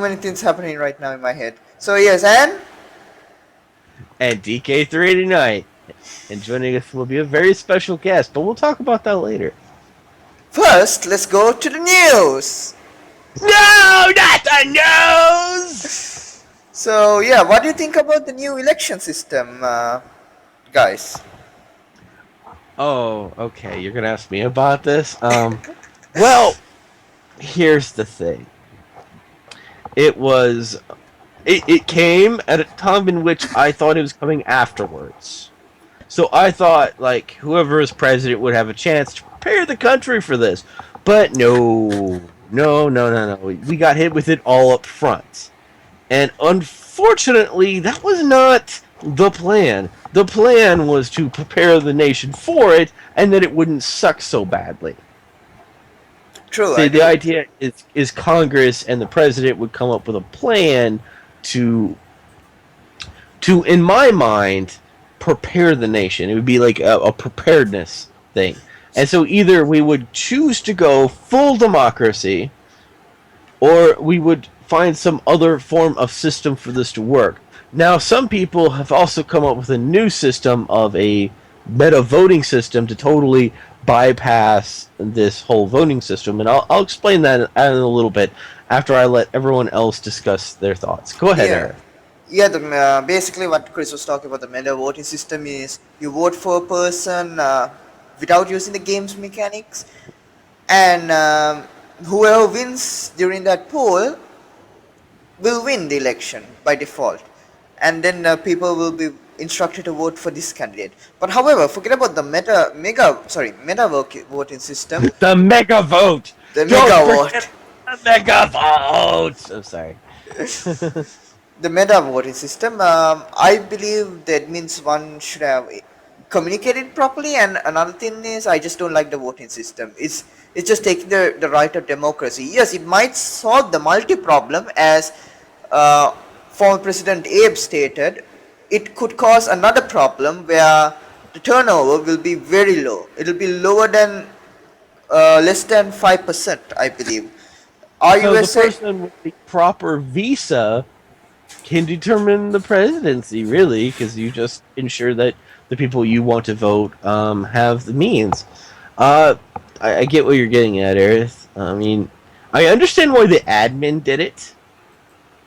many things happening right now in my head. So yes, and And DK389. And joining us will be a very special guest, but we'll talk about that later. first let's go to the news. No, not the nose! So yeah, what do you think about the new election system, guys? Oh, okay, you're gonna ask me about this? Well, here's the thing. It was. It came at a time in which I thought it was coming afterwards. So I thought, like, whoever is president would have a chance to prepare the country for this. But no. No, no, no, no. We got hit with it all up front. And unfortunately, that was not the plan. The plan was to prepare the nation for it, and that it wouldn't suck so badly. True, I The do. idea is Congress and the president would come up with a plan to in my mind, prepare the nation. It would be like a preparedness thing. And so either we would choose to go full democracy, or we would find some other form of system for this to work. Now, some people have also come up with a new system of a meta voting system to totally bypass this whole voting system, and I'll explain that in a little bit after I let everyone else discuss their thoughts. Go ahead, Yeah, Eric. yeah. Basically what Chris was talking about the meta voting system is you vote for a person without using the game's mechanics, and whoever wins during that poll will win the election by default, and then people will be instructed to vote for this candidate. But however, forget about the voting system, The mega vote. the Don't mega forget vote. the mega vote. I'm sorry. The meta voting system, I believe that means one should have communicated properly, and another thing is I just don't like the voting system. It's just taking the right of democracy. Yes, it might solve the multi problem, as uh, former President Abe stated. It could cause another problem where the turnover will be very low. It will be lower than less than 5%, I believe. Our So the USA. person with the proper visa can determine the presidency, really, because you just ensure that the people you want to vote have the means. Uh, I get what you're getting at, Aerith. I mean, I understand why the admin did it.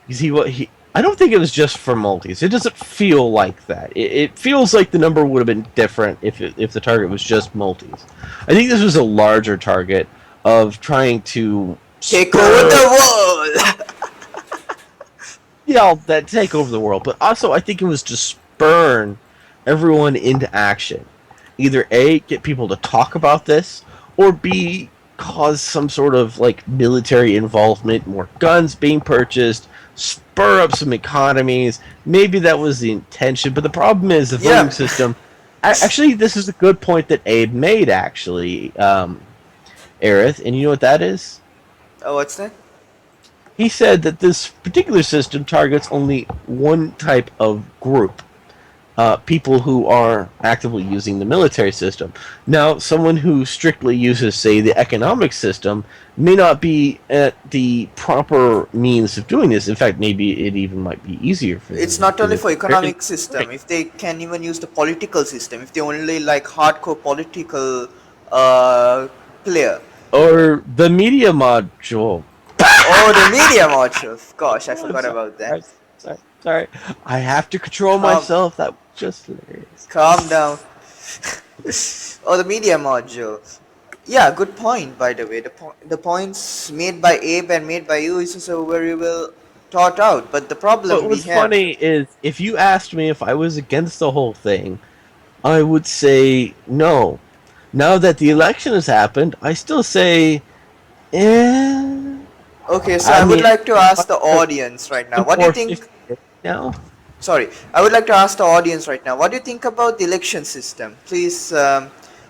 Because he I don't think it was just for multis. It doesn't feel like that. It feels like the number would have been different if the target was just multis. I think this was a larger target of trying to Take over spur, the world. yeah, that take over the world, but also I think it was to spurn everyone into action. Either A, get people to talk about this, or B, cause some sort of like military involvement, more guns being purchased, spur up some economies. Maybe that was the intention, but the problem is the voting Yeah. system. Actually, this is a good point that Abe made. Actually, Aerith, and you know what that is? Oh, what's that? He said that this particular system targets only one type of group, people who are actively using the military system. Now, someone who strictly uses, say, the economic system may not be at the proper means of doing this. In fact, maybe it even might be easier for It's them not because only for it's very economic system. If they can even use the political system, if they only like hardcore political uh, player. or the media module. Oh, the media modules. Gosh, I Oh, I'm forgot sorry. about that. Sorry. I have to control Calm, myself. That was just hilarious. calm down. Oh, the media module. Yeah, good point. By the way, the points made by Abe and made by you is also very well thought out. But the But problem we what's have. funny is if you asked me if I was against the whole thing, I would say no. Now that the election has happened, I still say, eh. Okay, so I I would mean, like to ask the audience right now. I'm What do you more think? 50 now. Sorry, I would like to ask the audience right now. What do you think about the election system? Please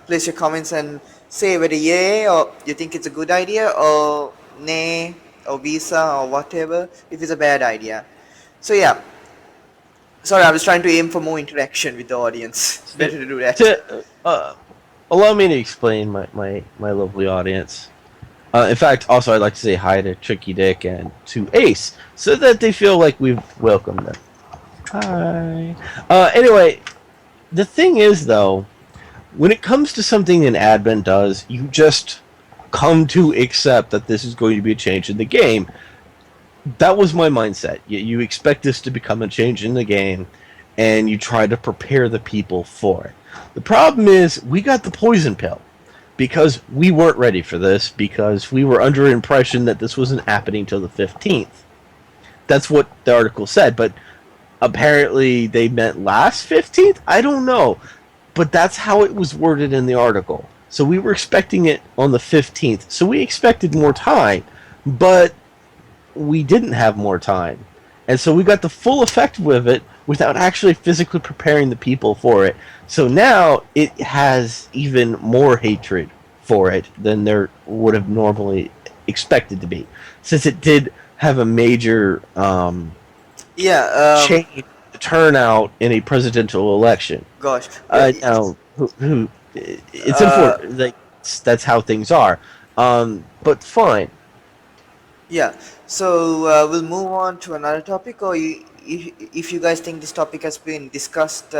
place your comments and say whether yay or you think it's a good idea, or nay, or visa, or whatever, if it's a bad idea. So yeah, sorry, I was trying to aim for more interaction with the audience. It's better to do that. To allow me to explain, my lovely audience. In fact, also I'd like to say hi to Tricky Dick and to Ace, so that they feel like we've welcomed them. Hi. Anyway, the thing is, though, when it comes to something an admin does, you just come to accept that this is going to be a change in the game. That was my mindset. You expect this to become a change in the game, and you try to prepare the people for it. The problem is, we got the poison pill because we weren't ready for this, because we were under impression that this wasn't happening till the 15th. That's what the article said, but apparently they meant last 15th? I don't know. But that's how it was worded in the article. So we were expecting it on the 15th. So we expected more time, but we didn't have more time. And so we got the full effect of it without actually physically preparing the people for it. So now it has even more hatred for it than there would have normally expected to be, since it did have a major Yeah. change the turnout in a presidential election. Gosh. Now, who it's Uh, unfortunate. Like, that's how things are. But fine. yeah. So we'll move on to another topic, or if you guys think this topic has been discussed.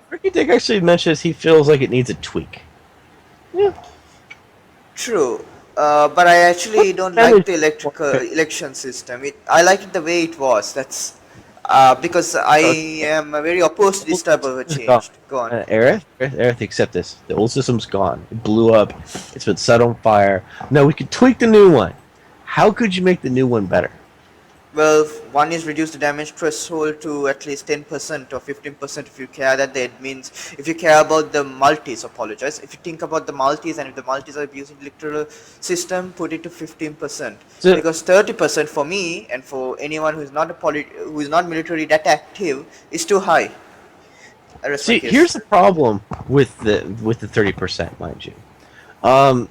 Ricky Dick actually mentions he feels like it needs a tweak. Yeah. True. But I What actually don't like percentage? the electrical election system. I like it the way it was. That's because I Okay. am very opposed to The this old type of system a is gone. change. Go on. Aerith, accept this. The old system's gone. It blew up. It's been set on fire. No, we could tweak the new one. How could you make the new one better? Well, one is reduce the damage threshold to at least 10% or 15% if you care that. That means if you care about the multis, apologize. If you think about the multis and if the multis are abusing the electoral system, put it to 15%. So, Because 30% for me and for anyone who is not who is not military that active is too high. I rest my see, case. here's the problem with the 30%, mind you. Um,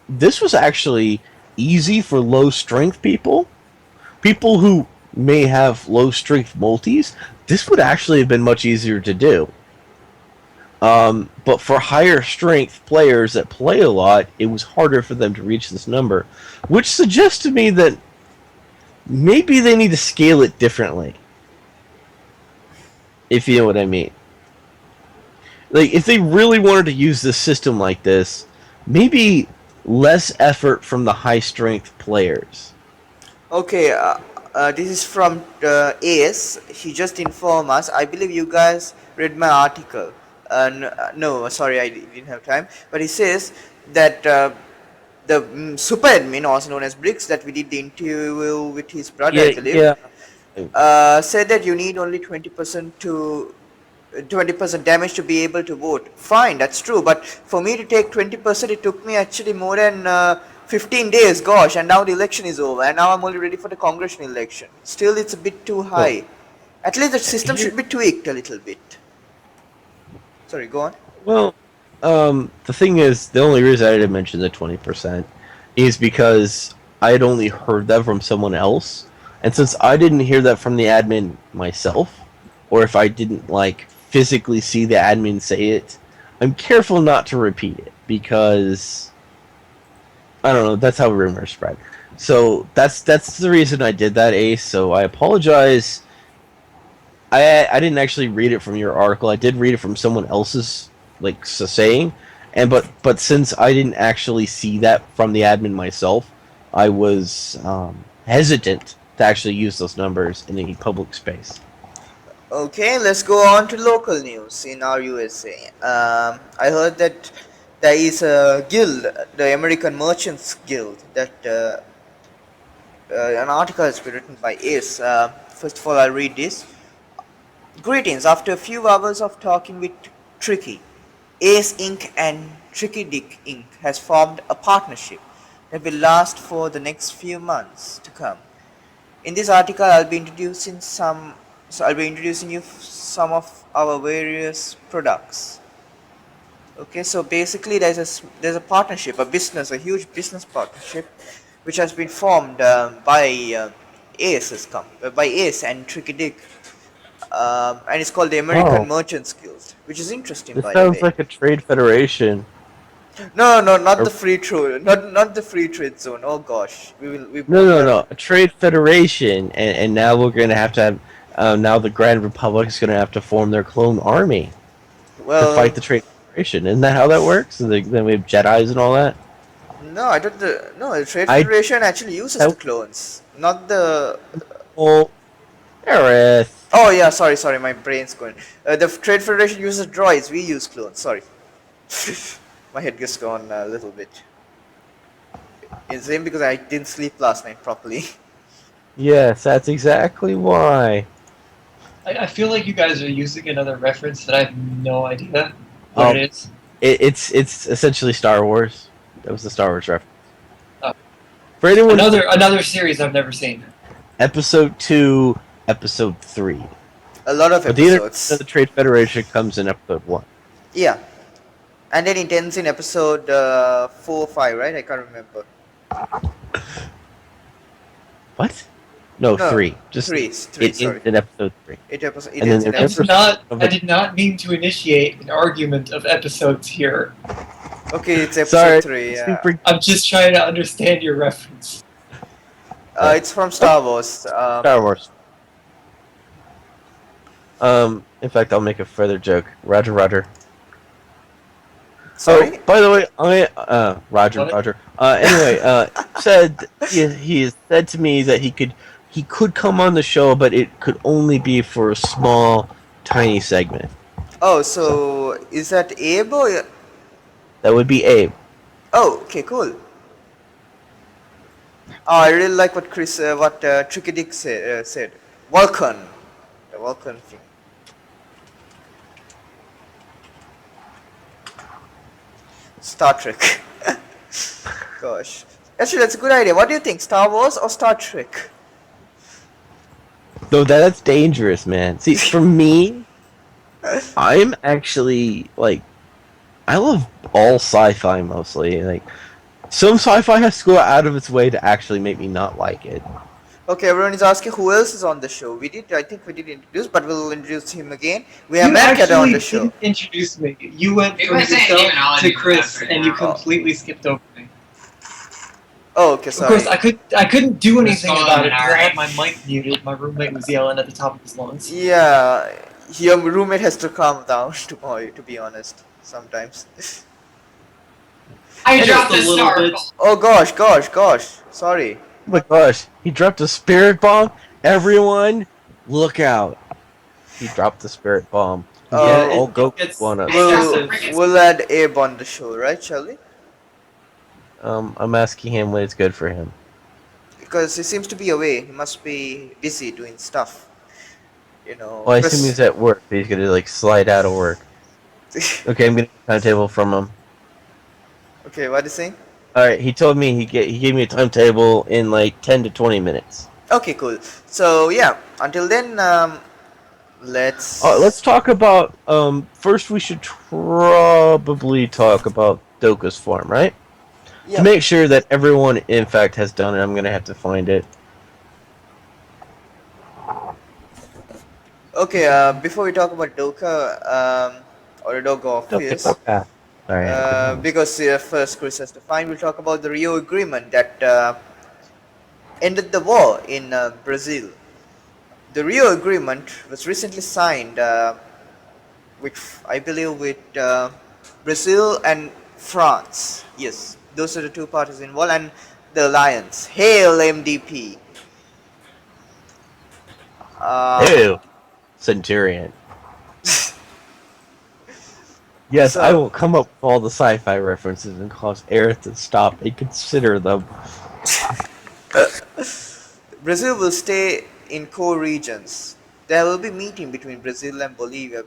this was actually easy for low strength people. People who may have low strength multis, this would actually have been much easier to do. But for higher strength players that play a lot, it was harder for them to reach this number, which suggests to me that maybe they need to scale it differently, if you know what I mean. Like, if they really wanted to use this system like this, maybe less effort from the high strength players. Okay, this is from AS. He just informed us. I believe you guys read my article. No, sorry, I didn't have time. But he says that the super admin, also known as Briggs, that we did the interview with his brother, I Yeah, believe, yeah. said that you need only 20% to 20% damage to be able to vote. Fine, that's true. But for me to take 20%, it took me actually more than 15 days. Gosh, and now the election is over, and now I'm only ready for the congressional election. Still, it's a bit too Well, high. At least the system here, should be tweaked a little bit. Sorry, go on. well, the thing is, the only reason I didn't mention the 20% is because I had only heard that from someone else, and since I didn't hear that from the admin myself, or if I didn't like physically see the admin say it, I'm careful not to repeat it because I don't know. That's how rumors spread. So that's the reason I did that, Ace. So I apologize. I didn't actually read it from your article. I did read it from someone else's like saying, and but since I didn't actually see that from the admin myself, I was hesitant to actually use those numbers in a public space. Okay, let's go on to local news in our USA. I heard that there is a guild, the American Merchants Guild, that an article has been written by Ace. First of all, I'll read this. Greetings. After a few hours of talking with Tricky, Ace Inc. and Tricky Dick Inc. has formed a partnership that will last for the next few months to come. In this article, I'll be introducing you some of our various products. Okay, so basically, there's a partnership, a huge business partnership, which has been formed by by Ace and Tricky Dick, and it's called the American Oh, Merchants Guild, which is interesting, this by the sounds way. like a trade federation. No, no, not Or the free trade, not the free trade zone. Oh gosh, we no, won't no, have. no, a trade federation, and now we're going to have. Now the Grand Republic is going to have to form their clone army to fight Well, the Trade Federation. Isn't that how that works? And then we have Jedi's and all that. no, I don't. No, the Trade I Federation actually uses the that clones, not the. whole Aerith. Oh yeah, sorry, sorry, my brain's going. The Trade Federation uses droids. We use clones. Sorry, my head just gone a little bit insane because I didn't sleep last night properly. Yes, that's exactly why. I feel like you guys are using another reference that I have no idea what Oh, it is. it's essentially Star Wars. That was the Star Wars reference. Oh. For anyone, Another series I've never seen. Episode 2, Episode 3. A lot of But the Internation of episodes. the Trade Federation comes in Episode 1. Yeah, and then it ends in episode 4 or 5, right? I can't remember. What? No, No, 3. Just three. it Sorry, ends in Episode 3. it And then ends in there's episode. I did not mean to initiate an argument of episodes here. Okay, it's episode Sorry, 3. Yeah. super I'm just trying to understand your reference. It's from Star Wars. Star Wars. In fact, I'll make a further joke. Roger, Roger. Sorry. Oh, by the way, Roger, What? Roger. Anyway, said he has said to me that he could come on the show, but it could only be for a small, tiny segment. Oh, so is that Abe or? That would be Abe. Oh, okay, cool. Oh, I really like what Tricky Dick said. Vulcan, the Vulcan thing. Star Trek. Gosh, actually, that's a good idea. What do you think, Star Wars or Star Trek? Though that's dangerous, man. See, for me, I'm actually like, I love all sci-fi mostly. Like, some sci-fi has to go out of its way to actually make me not like it. Okay, everyone is asking who else is on the show. I think we did introduce, but we'll introduce him again. We have You Mankata on actually the show. didn't introduce me. You went Maybe from I say a name yourself and I'll to introduce Chris, after and you now. completely skipped over me. Oh, okay, Of sorry. course, I couldn't do anything Just about go it on, because I had alright. my mic muted. My roommate was yelling at the top of his lungs. Yeah, your roommate has to calm down to be honest, sometimes. I Just dropped a a little star. bit. Oh gosh, sorry. Oh my gosh, he dropped a spirit bomb. Everyone, look out! He dropped the spirit bomb. Yeah, I'll go it's- one up. We'll add Abe on the show, right, shall we? I'm asking him when it's good for him. Because he seems to be away. He must be busy doing stuff. You know. Well, I assume he's at work. But he's gonna like slide out of work. Okay, I'm getting a timetable from him. Okay, what is he saying? All right, he told me he gave me a timetable in like 10 to 20 minutes. Okay, cool. So yeah, until then, let's. Let's talk about first. We should probably talk about Doka's farm, right? Yeah. To make sure that everyone, in fact, has done it. I'm gonna have to find it. Okay. Before we talk about Doka, or Doka office. Doka. All right. Because first Chris has to find, we'll talk about the Rio Agreement that ended the war in Brazil. The Rio Agreement was recently signed, I believe with Brazil and France. Yes, those are the two parties involved, and the alliance. Hail MDP! Ew. Centurion. Yes, So- I will come up with all the sci-fi references and cause Aerith to stop and consider them. Brazil will stay in core regions. There will be meeting between Brazil and Bolivia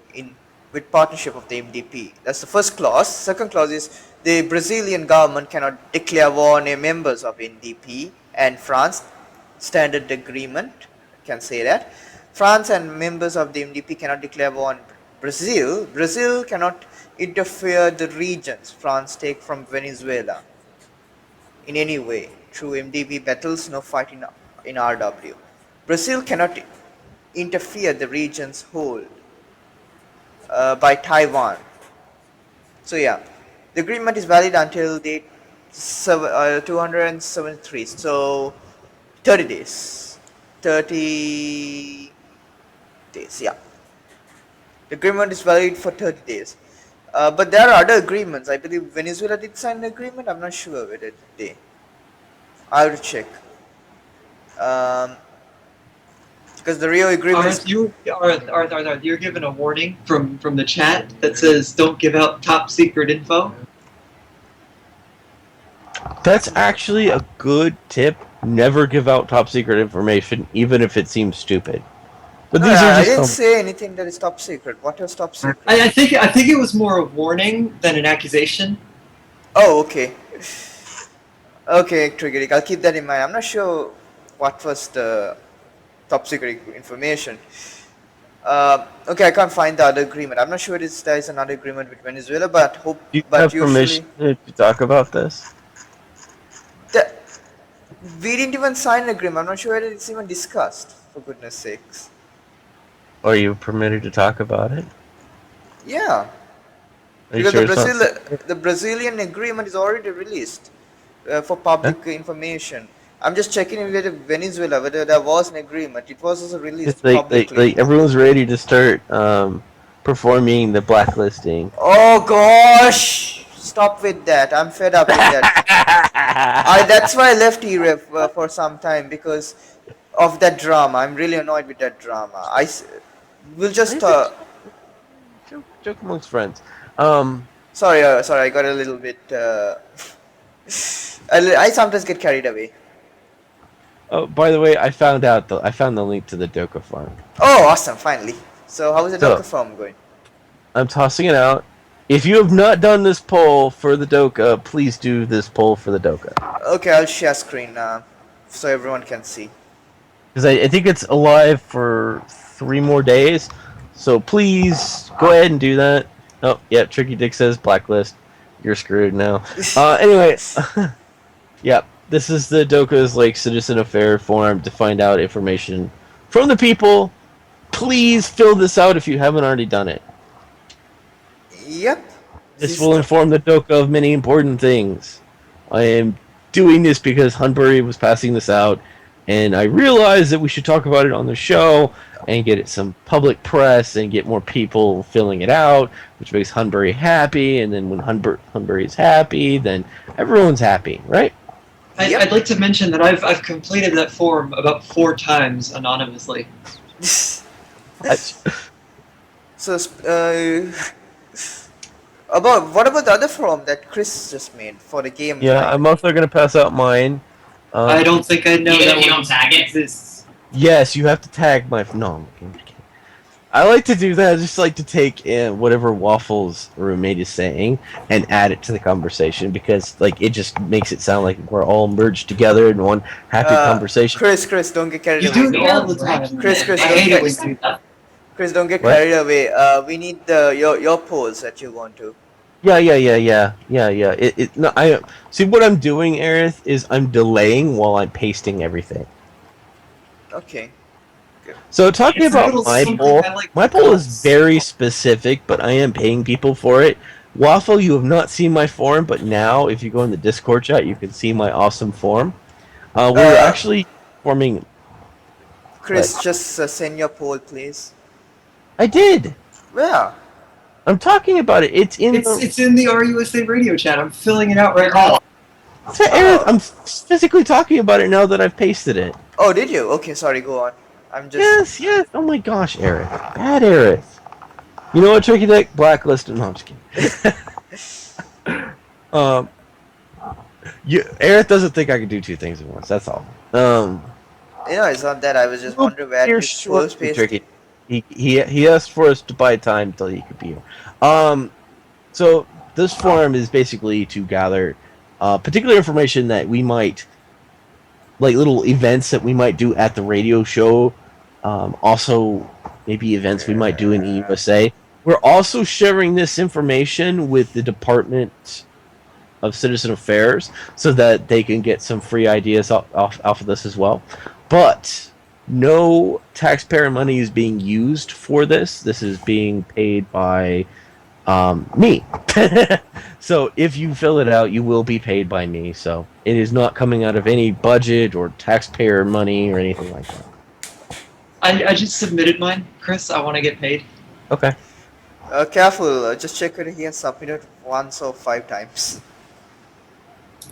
with partnership of the MDP. That's the first clause. Second clause is the Brazilian government cannot declare war on members of NDP, and France standard agreement can say that. France and members of the MDP cannot declare war on Brazil. Brazil cannot interfere the regions France take from Venezuela in any way through MDP battles, no fight in RW. Brazil cannot interfere the regions hold by Taiwan. So yeah, The agreement is valid until date 273. So 30 days. 30 days. Yeah. The agreement is valid for 30 days. But there are other agreements. I believe Venezuela did sign an agreement. I'm not sure whether they. I have to check. Um, because the real agreement is. Arth, you're given a warning from the chat that says don't give out top secret info. That's actually a good tip. Never give out top secret information, even if it seems stupid. But No, these are I just didn't say anything that is top secret. What is top secret? I think it was more a warning than an accusation. Oh, okay. Okay, Triggerik, I'll keep that in mind. I'm not sure what was the top secret information. Okay, I can't find the other agreement. I'm not sure there is another agreement with Venezuela, but Do you but have usually permission to talk about this? the, we didn't even sign an agreement. I'm not sure whether it's even discussed. For goodness sakes. Are you permitted to talk about it? Yeah, Are you because sure it's not? the Brazilian agreement is already released for public information. I'm just checking with Venezuela whether there was an agreement. It was also It's released like publicly. everyone's ready to start performing the blacklisting. Oh gosh! Stop with that. I'm fed up with that. That's why I left Erev for some time because of that drama. I'm really annoyed with that drama. Will just Joke amongst friends. sorry, I got a little bit. I sometimes get carried away. Oh, by the way, I found the link to the Doka farm. Oh, awesome! Finally. So how is the So- Doka farm going? I'm tossing it out. If you have not done this poll for the Doka, please do this poll for the Doka. Okay, I'll share screen so everyone can see. Because I think it's alive for 3 more days. So please go ahead and do that. Oh, yeah, Tricky Dick says blacklist. You're screwed now. Anyway, yeah, this is the Doka's like citizen affair forum to find out information from the people. Please fill this out if you haven't already done it. Yep. This will inform the Doka of many important things. I am doing this because Hunbury was passing this out, and I realized that we should talk about it on the show and get it some public press and get more people filling it out, which makes Hunbury happy. And then when Hunbury is happy, then everyone's happy, right? Yep. I'd like to mention that I've completed that form about 4 times anonymously. So what about the other forum that Chris just made for the game? Yeah, I'm also going to pass out mine. I don't think I know Even that if you one don't tag it? exists. Yes, you have to tag my. No, I'm kidding. I like to do that. I just like to take whatever Waffle's roommate is saying and add it to the conversation because, like, it just makes it sound like we're all merged together in one happy conversation. Chris, don't get carried You away. do it all the time. Chris, I don't hate get- it when you do that. Chris, don't get What? carried away. We need your polls that you want to. Yeah. No, I see what I'm doing, Aerith, is I'm delaying while I'm pasting everything. Okay. So talking It's a about little my something poll, I like my poll is dots. very specific, but I am paying people for it. Waffle, you have not seen my form, but now if you go in the Discord chat, you can see my awesome form. We're actually forming. Chris, What? just send your poll, please. I did. Where? I'm talking about it. It's in. It's in the RUSA radio chat. I'm filling it out right now. Aerith, I'm physically talking about it now that I've pasted it. Oh, did you? Okay, sorry. Go on. I'm just. Yes. Oh my gosh, Aerith. Bad Aerith. You know what, Tricky Dick? Blacklist. No, I'm just kidding. Aerith doesn't think I can do 2 things at once. That's all. It's not that. I was just wondering where Here you first pasted. Tricky. He asked for us to buy time until he could be here. So this forum is basically to gather particular information that we might, like little events that we might do at the radio show. Also, maybe events we might do in the USA. We're also sharing this information with the Department of Citizen Affairs so that they can get some free ideas off of this as well. But no taxpayer money is being used for this. This is being paid by Me. So if you fill it out, you will be paid by me. So it is not coming out of any budget or taxpayer money or anything like that. I just submitted mine, Chris. I want to get paid. Okay. Careful, just check whether he has submitted once or 5 times.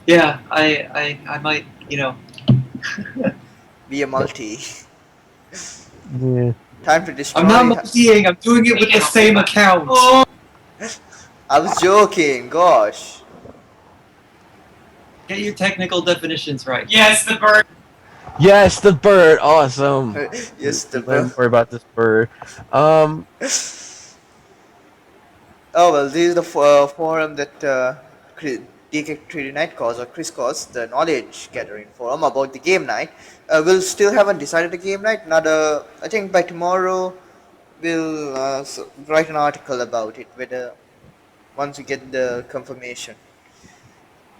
Yeah, I might, you know. Be a multi. Yeah. Time to destroy. I'm not multiing. I'm doing it with the same account. I was joking, gosh. Get your technical definitions right. Yes, the bird. Yes, the bird. Awesome. Yes, the Don't worry about this bird. Oh well, this is the forum that DK3D Night calls, or Chris calls, the knowledge gathering forum about the game night. We'll still haven't decided the game night. I think by tomorrow we'll write an article about it. Whether once we get the confirmation,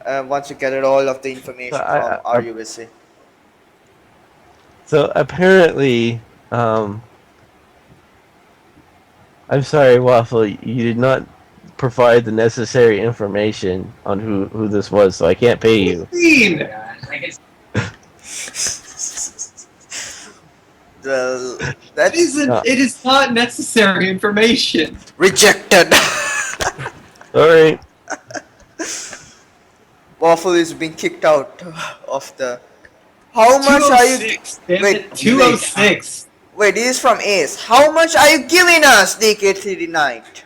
once we gather all of the information from RUSA. So apparently, I'm sorry, Waffle. You did not provide the necessary information on who this was, so I can't pay you. I guess Well, That that isn't. It is not necessary information. rejected. Sorry. Waffle is being kicked out of the. How much are you? 206. Damn Wait, it, 206. Wait, this is from Ace. How much are you giving us, DK3D Night?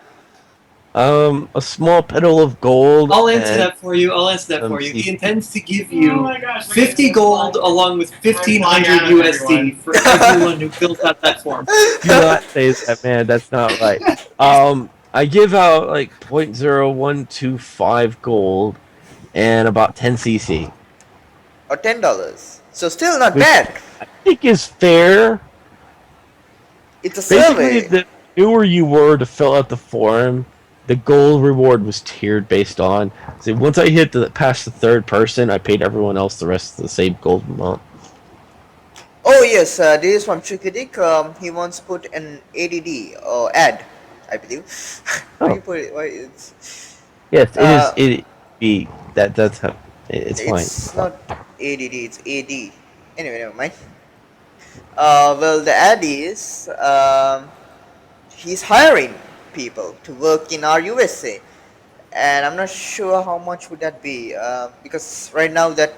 A small petal of gold. I'll answer and that for you. I'll answer that for you. see. He intends to give Oh you my gosh, 50 gold along with 1,500 USD for everyone who fills out that form. Do not say that, man. That's not right. I give out like 0.0125 gold and about 10 CC. Or $10. So still not Which- bad. I think is fair. It's a Basically, survey. the newer you were to fill out the form, the gold reward was tiered based on. So once I hit past the third person, I paid everyone else the rest of the same gold amount. Oh yes, this is from Tricky Dick. He wants to put an ADD or ad, I believe. Why Oh. you put it? Why it's Yes, it Uh, is. It be that's how it's fine. it's not ADD. It's AD. Anyway, never mind. Well, the ad is he's hiring people to work in our USA, and I'm not sure how much would that be because right now that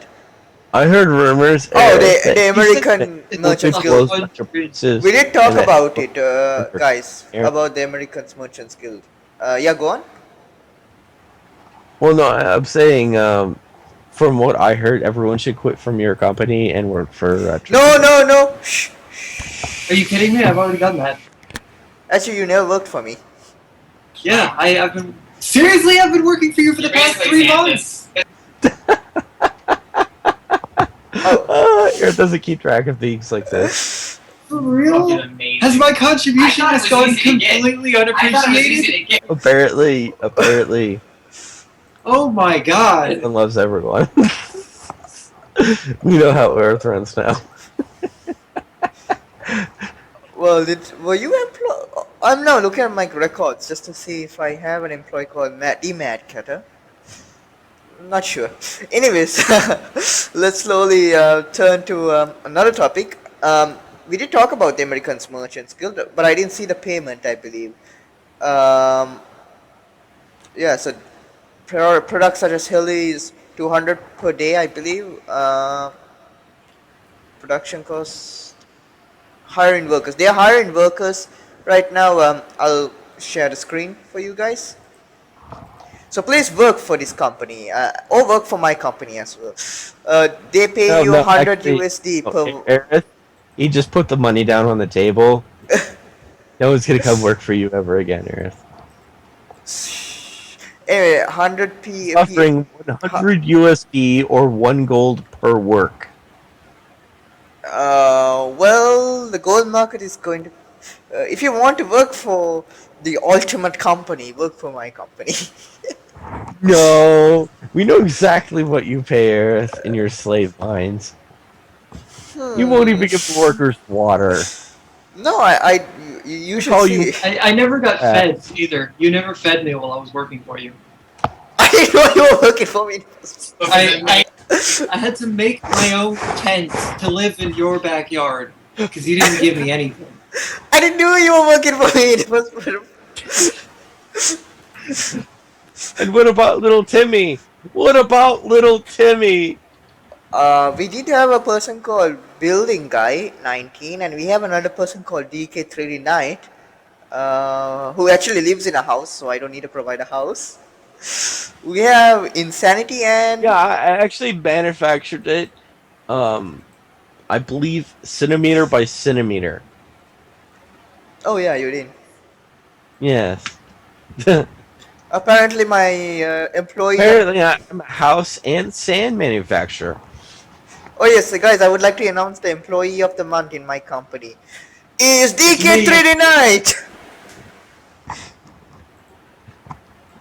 I heard rumors. Oh, that the he American said Merchants that- Guild. disclosed a bunch of prices, We did talk and that- about it, guys, Yeah. about the American Merchants Guild. Yeah, go on. Well, no, I'm saying, from what I heard, everyone should quit from your company and work for. No. Shh. Are you kidding me? I've already done that. Actually, you never worked for me. Yeah, I've been. Seriously, I've been working for you for the You past basically 3 months. Earth doesn't keep track of things like this. For fucking real? amazing. Has my contribution I thought it just was gone easy to get. completely I thought it was unappreciated? easy to get. Apparently, Oh my god. everyone loves everyone. We know how Earth runs now. Well, were you employed? I'm now looking at my records just to see if I have an employee called Mad Cutter. Not sure. Anyways, let's slowly turn to another topic. We did talk about the American Merchants Guild, but I didn't see the payment, I believe. Yeah, so products such as Hilly is 200 per day, I believe. Production costs, hiring workers. They are hiring workers right now. I'll share the screen for you guys. So please work for this company or work for my company as well. They pay you 100 actually, USD per. Aerith, he just put the money down on the table. No one's gonna come work for you ever again, Aerith. Anyway, 100 P. Offering 100 USD or 1 gold per work. Well, the gold market is going to. If you want to work for the ultimate company, work for my company. No, we know exactly what you pay, Aerith, in your slave mines. You won't even give the workers water. No, You should call you. see. I never got Uh, fed either. You never fed me while I was working for you. I didn't know you were working for me. I had to make my own tent to live in your backyard because you didn't give me anything. I didn't know you were working for me. It was. And what about little Timmy? What about little Timmy? We did have a person called Building Guy 19, and we have another person called DK39, who actually lives in a house, so I don't need to provide a house. We have Insanity and Yeah, I actually manufactured it. Um, I believe centimeter by centimeter. oh yeah, you did. Yes. Apparently, my employee. Apparently, I'm a house and sand manufacturer. Oh yes, guys, I would like to announce the employee of the month in my company is It's me. DK39.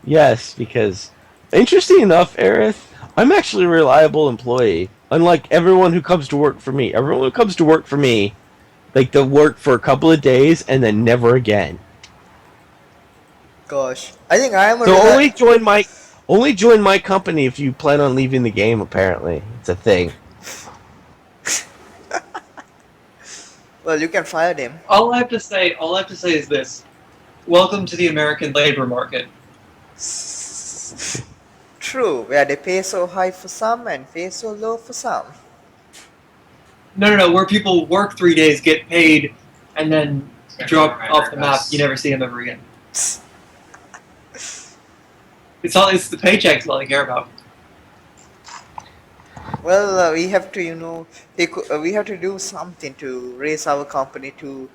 Yes, because interesting enough, Aerith, I'm actually a reliable employee. Unlike everyone who comes to work for me. Everyone who comes to work for me, like they'll work for a couple of days and then never again. Gosh, I think I am a So only join my company if you plan on leaving the game. Apparently, it's a thing. well, you can fire them. All I have to say is this: Welcome to the American labor market. True, where they pay so high for some and pay so low for some. No. Where people work 3 days, get paid, and then drop off the map. You never see them ever again. It's the paychecks all I care about. Well, we have to, we have to do something to raise our company to,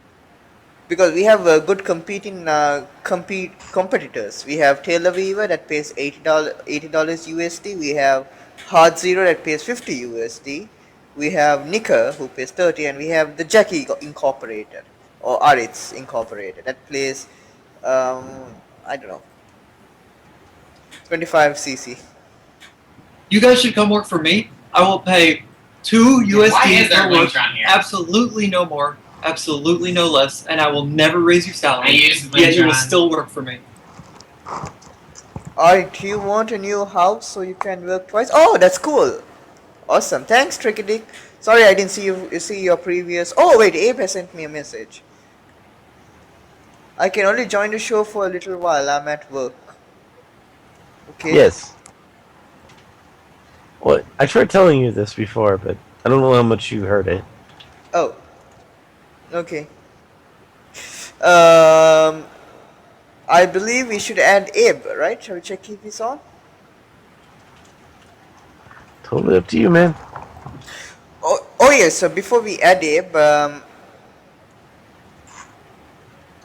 because we have good competitors. We have Taylor Weaver that pays $80 USD. We have Hard Zero that pays 50 USD. We have Nika who pays 30, and we have the Jackie Incorporated or Aritz Incorporated that plays, I don't know, 25 cc. You guys should come work for me. I will pay 2 Why USD is there per a work. link on here? Absolutely no more. Absolutely no less. And I will never raise your I salary. use Yet you will Lintron. still work for me. Alright, do you want a new house so you can work twice? Oh, that's cool. Awesome. Thanks, Tricky Dick. Sorry I didn't see your previous. Oh wait, Abe has sent me a message. I can only join the show for a little while. I'm at work. Okay. Yes. Well, I tried telling you this before, but I don't know how much you heard it. Oh. Okay. Um, I believe we should add Abe, right? Shall we check if he's on? Totally up to you, man. Oh yes. So before we add Abe, I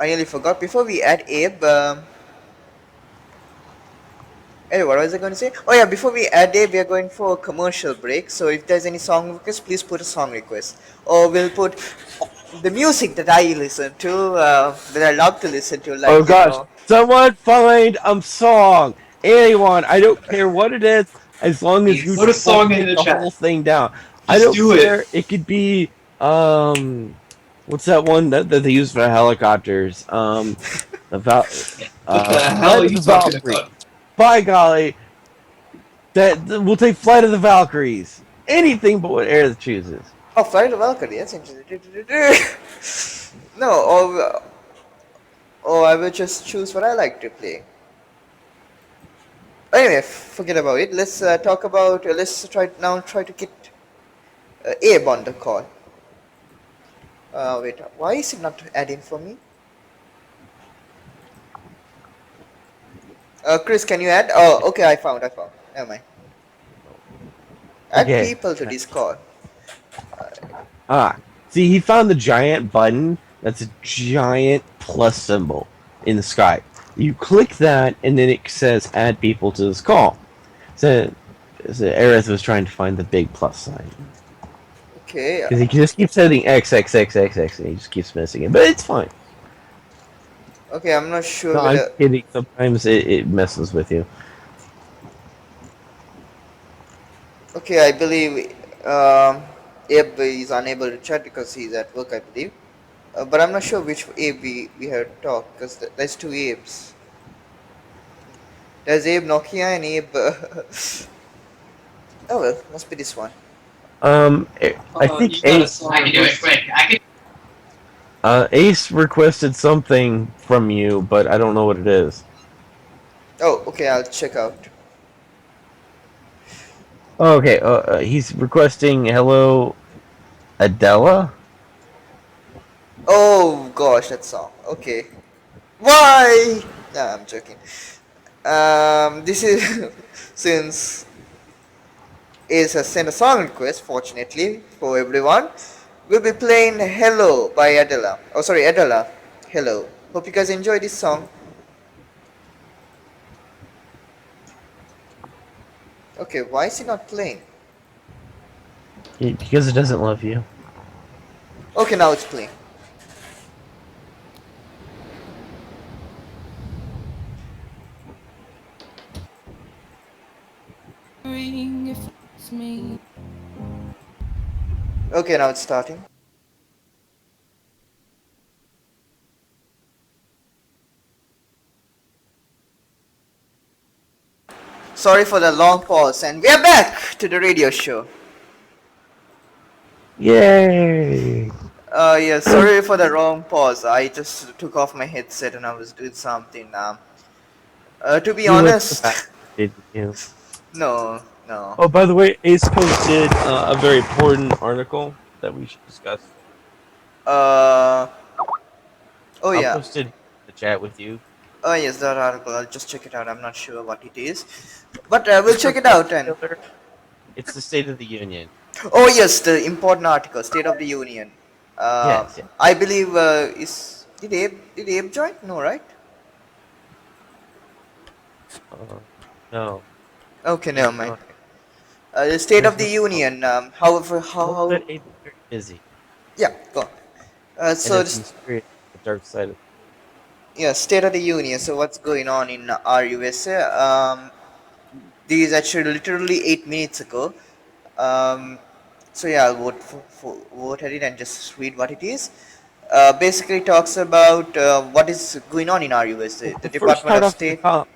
nearly forgot. Before we add Abe, anyway, what was I going to say? Oh yeah, before we add Abe, we are going for a commercial break. So if there's any song requests, please put a song request, or we'll put the music that I listen to, that I love to listen to, like Oh gosh, someone find a song. Anyone, I don't care what it is, as long as you Put a song take in the the chat. whole thing down. I Just don't do care. it. It could be what's that one that they use for helicopters? The What the hell are Flight of you the talking Valkyrie. about? By golly, we'll take Flight of the Valkyries. Anything but what Aerith chooses. Oh, Flight of Valkyrie, that's interesting. No, or I will just choose what I like to play. Anyway, forget about it. Let's talk about. Let's try to get Abe on the call. Wait, why is it not adding for me? Chris, can you add? Oh, okay, I found. Never mind. Add Okay. people to this call. See, he found the giant button. That's a giant plus symbol in the sky. You click that, and then it says "Add people to this call." So Aerith was trying to find the big plus sign Okay. because he just keeps hitting X X X X X, and he just keeps missing it. But it's fine. Okay, I'm not sure No, I'm whether. kidding. Sometimes it messes with you. Okay, I believe Abe is unable to chat because he's at work, I believe. But I'm not sure which Abe we had talked because there's two Abes. There's Abe Nokia and Abe. Oh well, must be this one. I think You got a song. I can do it quick. Ace requested something from you, but I don't know what it is. Oh, okay, I'll check out. Okay, he's requesting "Hello, Adela." Oh gosh, that song. Okay. Why? Nah, I'm joking. This is since Ace has sent a song request. Fortunately for everyone, we'll be playing "Hello" by Adela. Oh, sorry, Adela. Hello. Hope you guys enjoy this song. Okay, why is he not playing? Because it doesn't love you. Okay, now it's playing. Okay, now it's starting. Sorry for the long pause, and we are back to the radio show. Yay! Yeah, sorry for the wrong pause. I just took off my headset and I was doing something. To be We left the honest, back, didn't you? no, no. Oh, by the way, Ace posted a very important article that we should discuss. Uh, oh I'll yeah. post it in the chat with you. Oh yes, that article. I'll just check it out. I'm not sure what it is, but we'll Just for check it out. And spoiler, it's the State of the Union. oh yes, the important article, State of the Union. Yes, yeah. I believe is did Abe join? No, right? No. Okay, He's never mind. not. The State There's of the no Union. However, Well, that Abe's very busy, yeah, go on. and So it's mysterious. The dark side of yeah, State of the Union. So what's going on in our USA? This is actually literally 8 minutes ago. Um, so yeah, I'll vote at it and just read what it is. Basically, talks about what is going on in our USA. The the first Department part of off the State. top.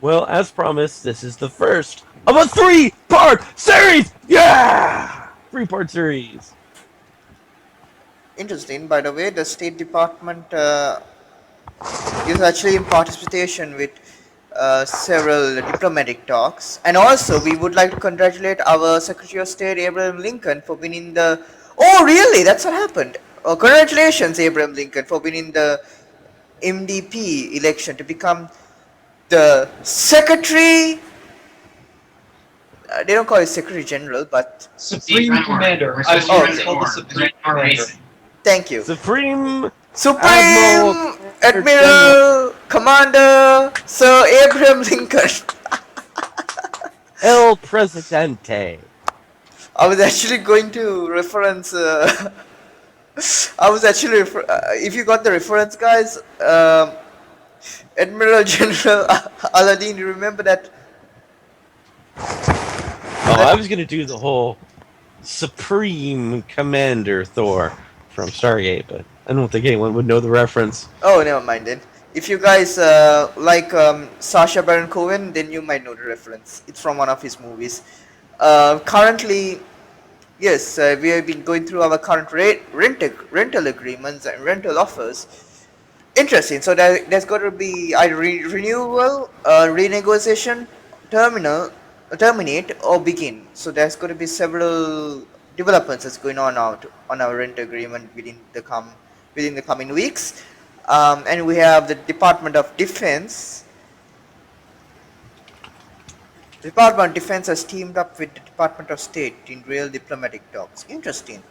Well, as promised, this is the first of a three-part series. Yeah, three-part series. Interesting, by the way, the State Department is actually in participation with several diplomatic talks. And also, we would like to congratulate our Secretary of State, Abraham Lincoln, for winning the. Oh, really? That's what happened. Oh, congratulations, Abraham Lincoln, for winning the MDP election to become the Secretary. They don't call it Secretary General, but Supreme Commander. I was Oh, trying to call the Supreme Commander. thank you. Supreme Admiral Supreme General Admiral Commander Sir Abraham Lincoln. El Presidente. I was actually going to reference. I was actually. If you got the reference, guys, Admiral General Aladdin. You remember that? Oh, I was gonna do the whole Supreme Commander Thor from Stargate, but I don't think anyone would know the reference. Oh, never mind then. If you guys like Sacha Baron Cohen, then you might know the reference. It's from one of his movies. Currently, yes, we have been going through our current rental agreements and rental offers. Interesting. So there's got to be either renewal, renegotiation, terminate, or begin. So there's got to be several developments that's going on out on our rent agreement within the coming weeks. And we have the Department of Defense. The Department of Defense has teamed up with the Department of State in real diplomatic talks. Interesting.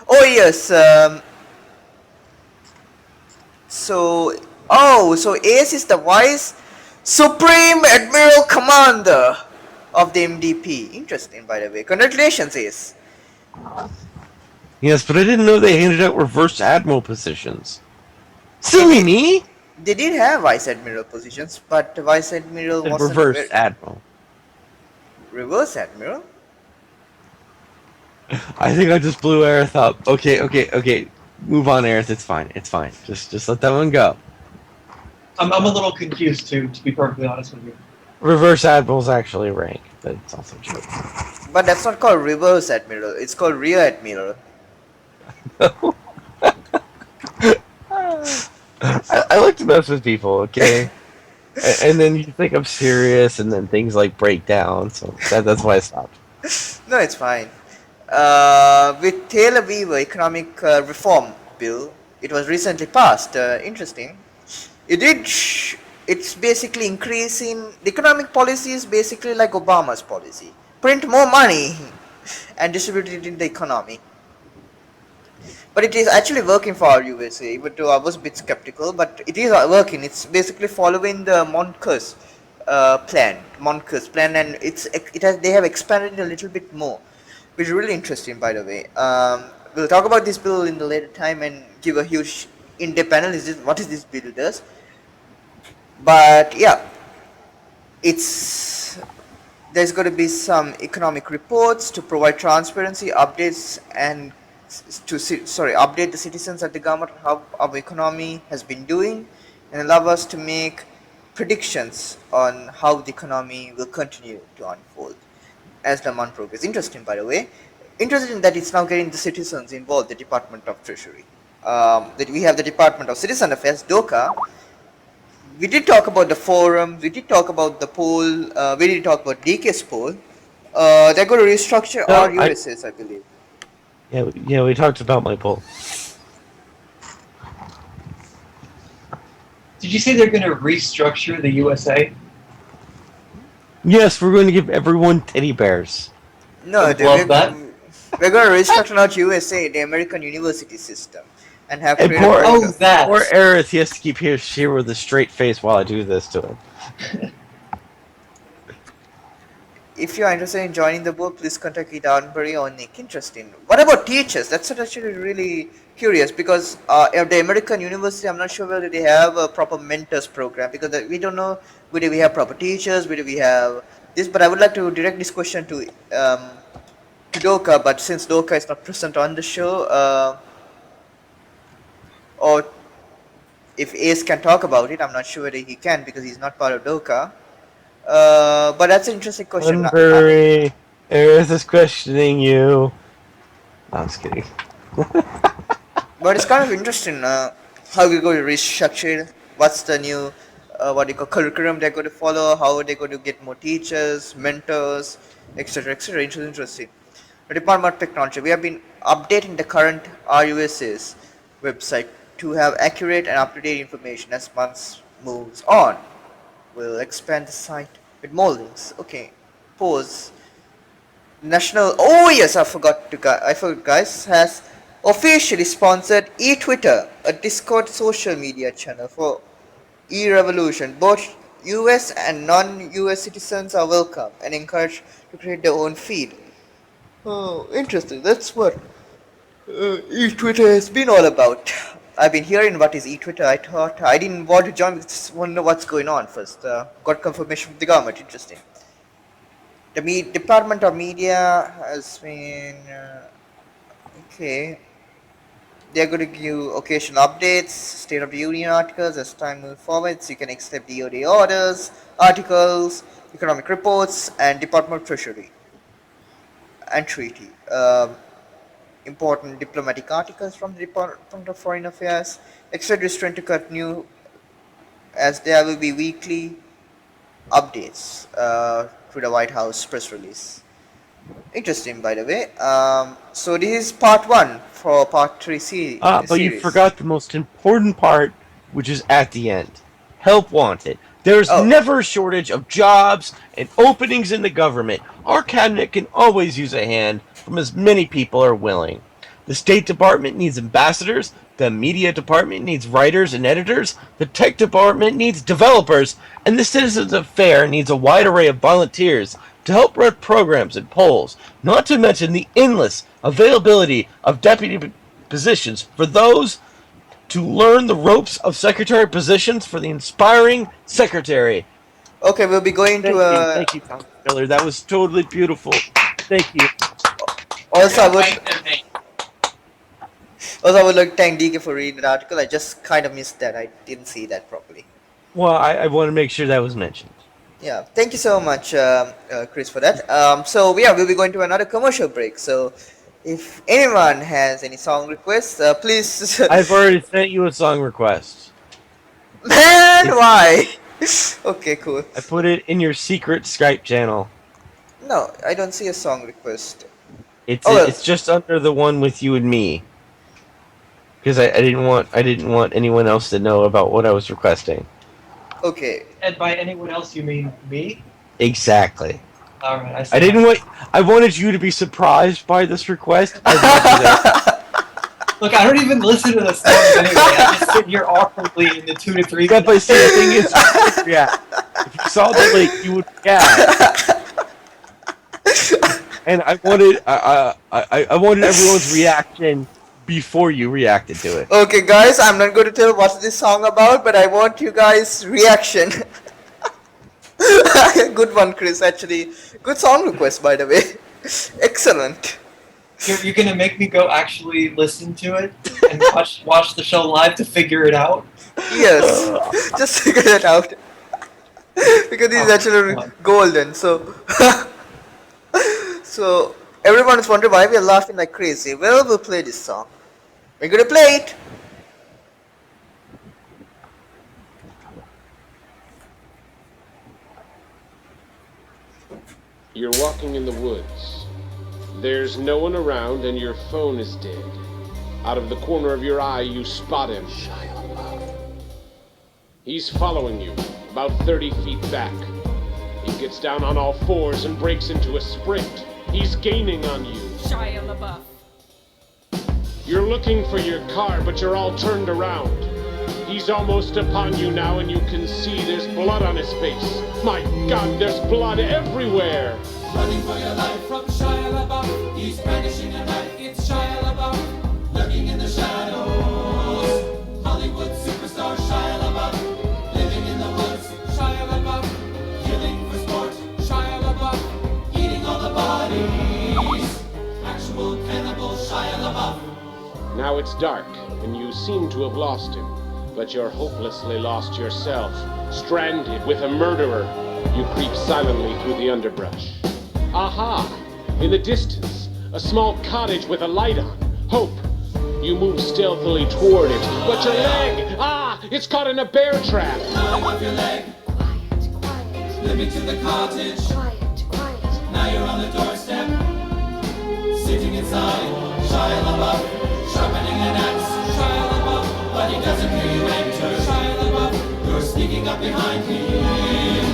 Oh yes. So, so Ace is the Vice Supreme Admiral Commander of the MDP. Interesting, by the way. Congratulations, Ace. Yes, but I didn't know they handed out reverse admiral positions. Silly me! They did have Vice Admiral positions, but Vice Admiral Said wasn't reverse admiral. Reverse Admiral. I think I just blew Aerith up. Okay. Move on, Aerith. It's fine. It's fine. Just let that one go. I'm a little confused too, to be perfectly honest with you. Reverse Admiral's actually a rank, but it's also a joke. But that's not called reverse admiral. It's called rear admiral. I like to mess with people, okay? And then you think I'm serious, and then things like break down. So that's why I stopped. No, it's fine. With Taylor Weaver economic reform bill, it was recently passed. Interesting. It did. It's basically increasing the economic policy is basically like Obama's policy: print more money and distribute it in the economy. But it is actually working for our USA, even though I was a bit skeptical. But it is working. It's basically following the Moncus plan, and they have expanded it a little bit more, which is really interesting, by the way. We'll talk about this bill in the later time and give a huge in-depth analysis what is this bill does. But yeah, it's there's going to be some economic reports to provide transparency, updates, and update the citizens at the government how our economy has been doing, and allow us to make predictions on how the economy will continue to unfold as the month progresses. Interesting, by the way. Interesting that it's now getting the citizens involved, the Department of Treasury. That we have the Department of Citizen Affairs, DOCA. We did talk about the forum, we did talk about the poll, we did talk about DK's poll. They're going to restructure No, our USS, I believe. Yeah, we talked about my poll. Did you say they're going to restructure the USA? Yes, we're going to give everyone teddy bears. No, I love that. we're going to restructure not USA, the American university system, and have And created poor, a Oh, that. poor Aerith, he has to keep here with a straight face while I do this to him. If you are interested in joining the board, please contact Ida Arnbury or Nick. Interesting. What about teachers? That's actually really curious because at the American University, I'm not sure whether they have a proper mentors program because we don't know whether we have proper teachers, whether we have this. But I would like to direct this question to Doka, but since Doka is not present on the show, or if Ace can talk about it, I'm not sure whether he can because he's not part of Doka. But that's an interesting question. Unbury, Aerith is questioning you. No, I'm just kidding. But it's kind of interesting how we're going to restructure it. What's the new what do you call curriculum they're going to follow? How are they going to get more teachers, mentors, etc., etc. Interesting. The Department of Technology. We have been updating the current RUS's website to have accurate and up-to-date information as months moves on. We'll expand the site with more links. Okay, pause. National. Oh yes, I forgot, guys. Has officially sponsored eTwitter, a Discord social media channel for e-revolution. Both US and non-US citizens are welcome and encouraged to create their own feed. Oh, interesting. That's what eTwitter has been all about. I've been hearing what is eTwitter. I thought I didn't want to join because I want to know what's going on first. Got confirmation from the government. Interesting. The Department of Media has been okay. They're going to give you occasional updates, State of the Union articles as time moves forward. So you can accept DoD orders, articles, economic reports, and Department of Treasury and treaty. Important diplomatic articles from the Department of Foreign Affairs. Extra is trying to cut new as there will be weekly updates through the White House press release. Interesting, by the way. So this is part one for part 3 But you forgot the most important part, which is at the end. Help wanted. There's never a shortage of jobs and openings in the government. Our cabinet can always use a hand from as many people are willing. The State Department needs ambassadors. The Media Department needs writers and editors. The Tech Department needs developers. And the Citizens Affair needs a wide array of volunteers to help run programs and polls, not to mention the endless availability of deputy positions for those to learn the ropes of secretary positions for the inspiring secretary. Okay, we'll be going Thank you, Tom Miller. That was totally beautiful. Thank you. Also, Also, I would like to thank DK for reading the article. I just kind of missed that. I didn't see that properly. Well, I want to make sure that was mentioned. Yeah, thank you so much, Chris, for that. So yeah, we'll be going to another commercial break. So if anyone has any song requests, please. I've already sent you a song request. Man, why? Okay, cool. I put it in your secret Skype channel. No, I don't see a song request. It's Oh, well. it's just under the one with you and me. Because I didn't want anyone else to know about what I was requesting. Okay. And by anyone else, you mean me? Exactly. All right. I see. I didn't want. I wanted you to be surprised by this request. As much as Look, I don't even listen to the songs anyway. I just sit here awkwardly in the 2 to 3 I, but see, the thing is, yeah. If you saw the link, you would react. And I wanted everyone's reaction before you reacted to it. Okay, guys, I'm not going to tell what's this song about, but I want you guys' reaction. Good one, Chris. Actually, good song request, by the way. Excellent. You're gonna make me go actually listen to it and watch the show live to figure it out? Yes, just figure it out. Because this is actually golden. So, so everyone is wondering why we are laughing like crazy. Well, we'll play this song. We're gonna play it. You're walking in the woods. There's no one around and your phone is dead. Out of the corner of your eye, you spot him. He's following you, about 30 feet back. He gets down on all fours and breaks into a sprint. He's gaining on you. Shia LaBeouf. You're looking for your car, but you're all turned around. He's almost upon you now, and you can see there's blood on his face. My God, there's blood everywhere! Running for your life from Shia LaBeouf. He's brandishing a knife, it's Shia LaBeouf. Lurking in the shadows. Hollywood superstar Shia LaBeouf. Living in the woods, Shia LaBeouf. Killing for sport, Shia LaBeouf. Eating all the bodies. Actual cannibal Shia LaBeouf. Now it's dark, and you seem to have lost him. But you're hopelessly lost yourself, stranded with a murderer. You creep silently through the underbrush. Aha! In the distance, a small cottage with a light on. Hope. You move stealthily toward it, but your leg! Ah! It's caught in a bear trap! Gnawing off your leg. Quiet, quiet. Living to the cottage. Quiet, quiet. Now you're on the doorstep. Sitting inside, Shia LaBeouf. Sharpening an axe, Shia LaBeouf. But he doesn't hear you enter, Shia LaBeouf. You're sneaking up behind him.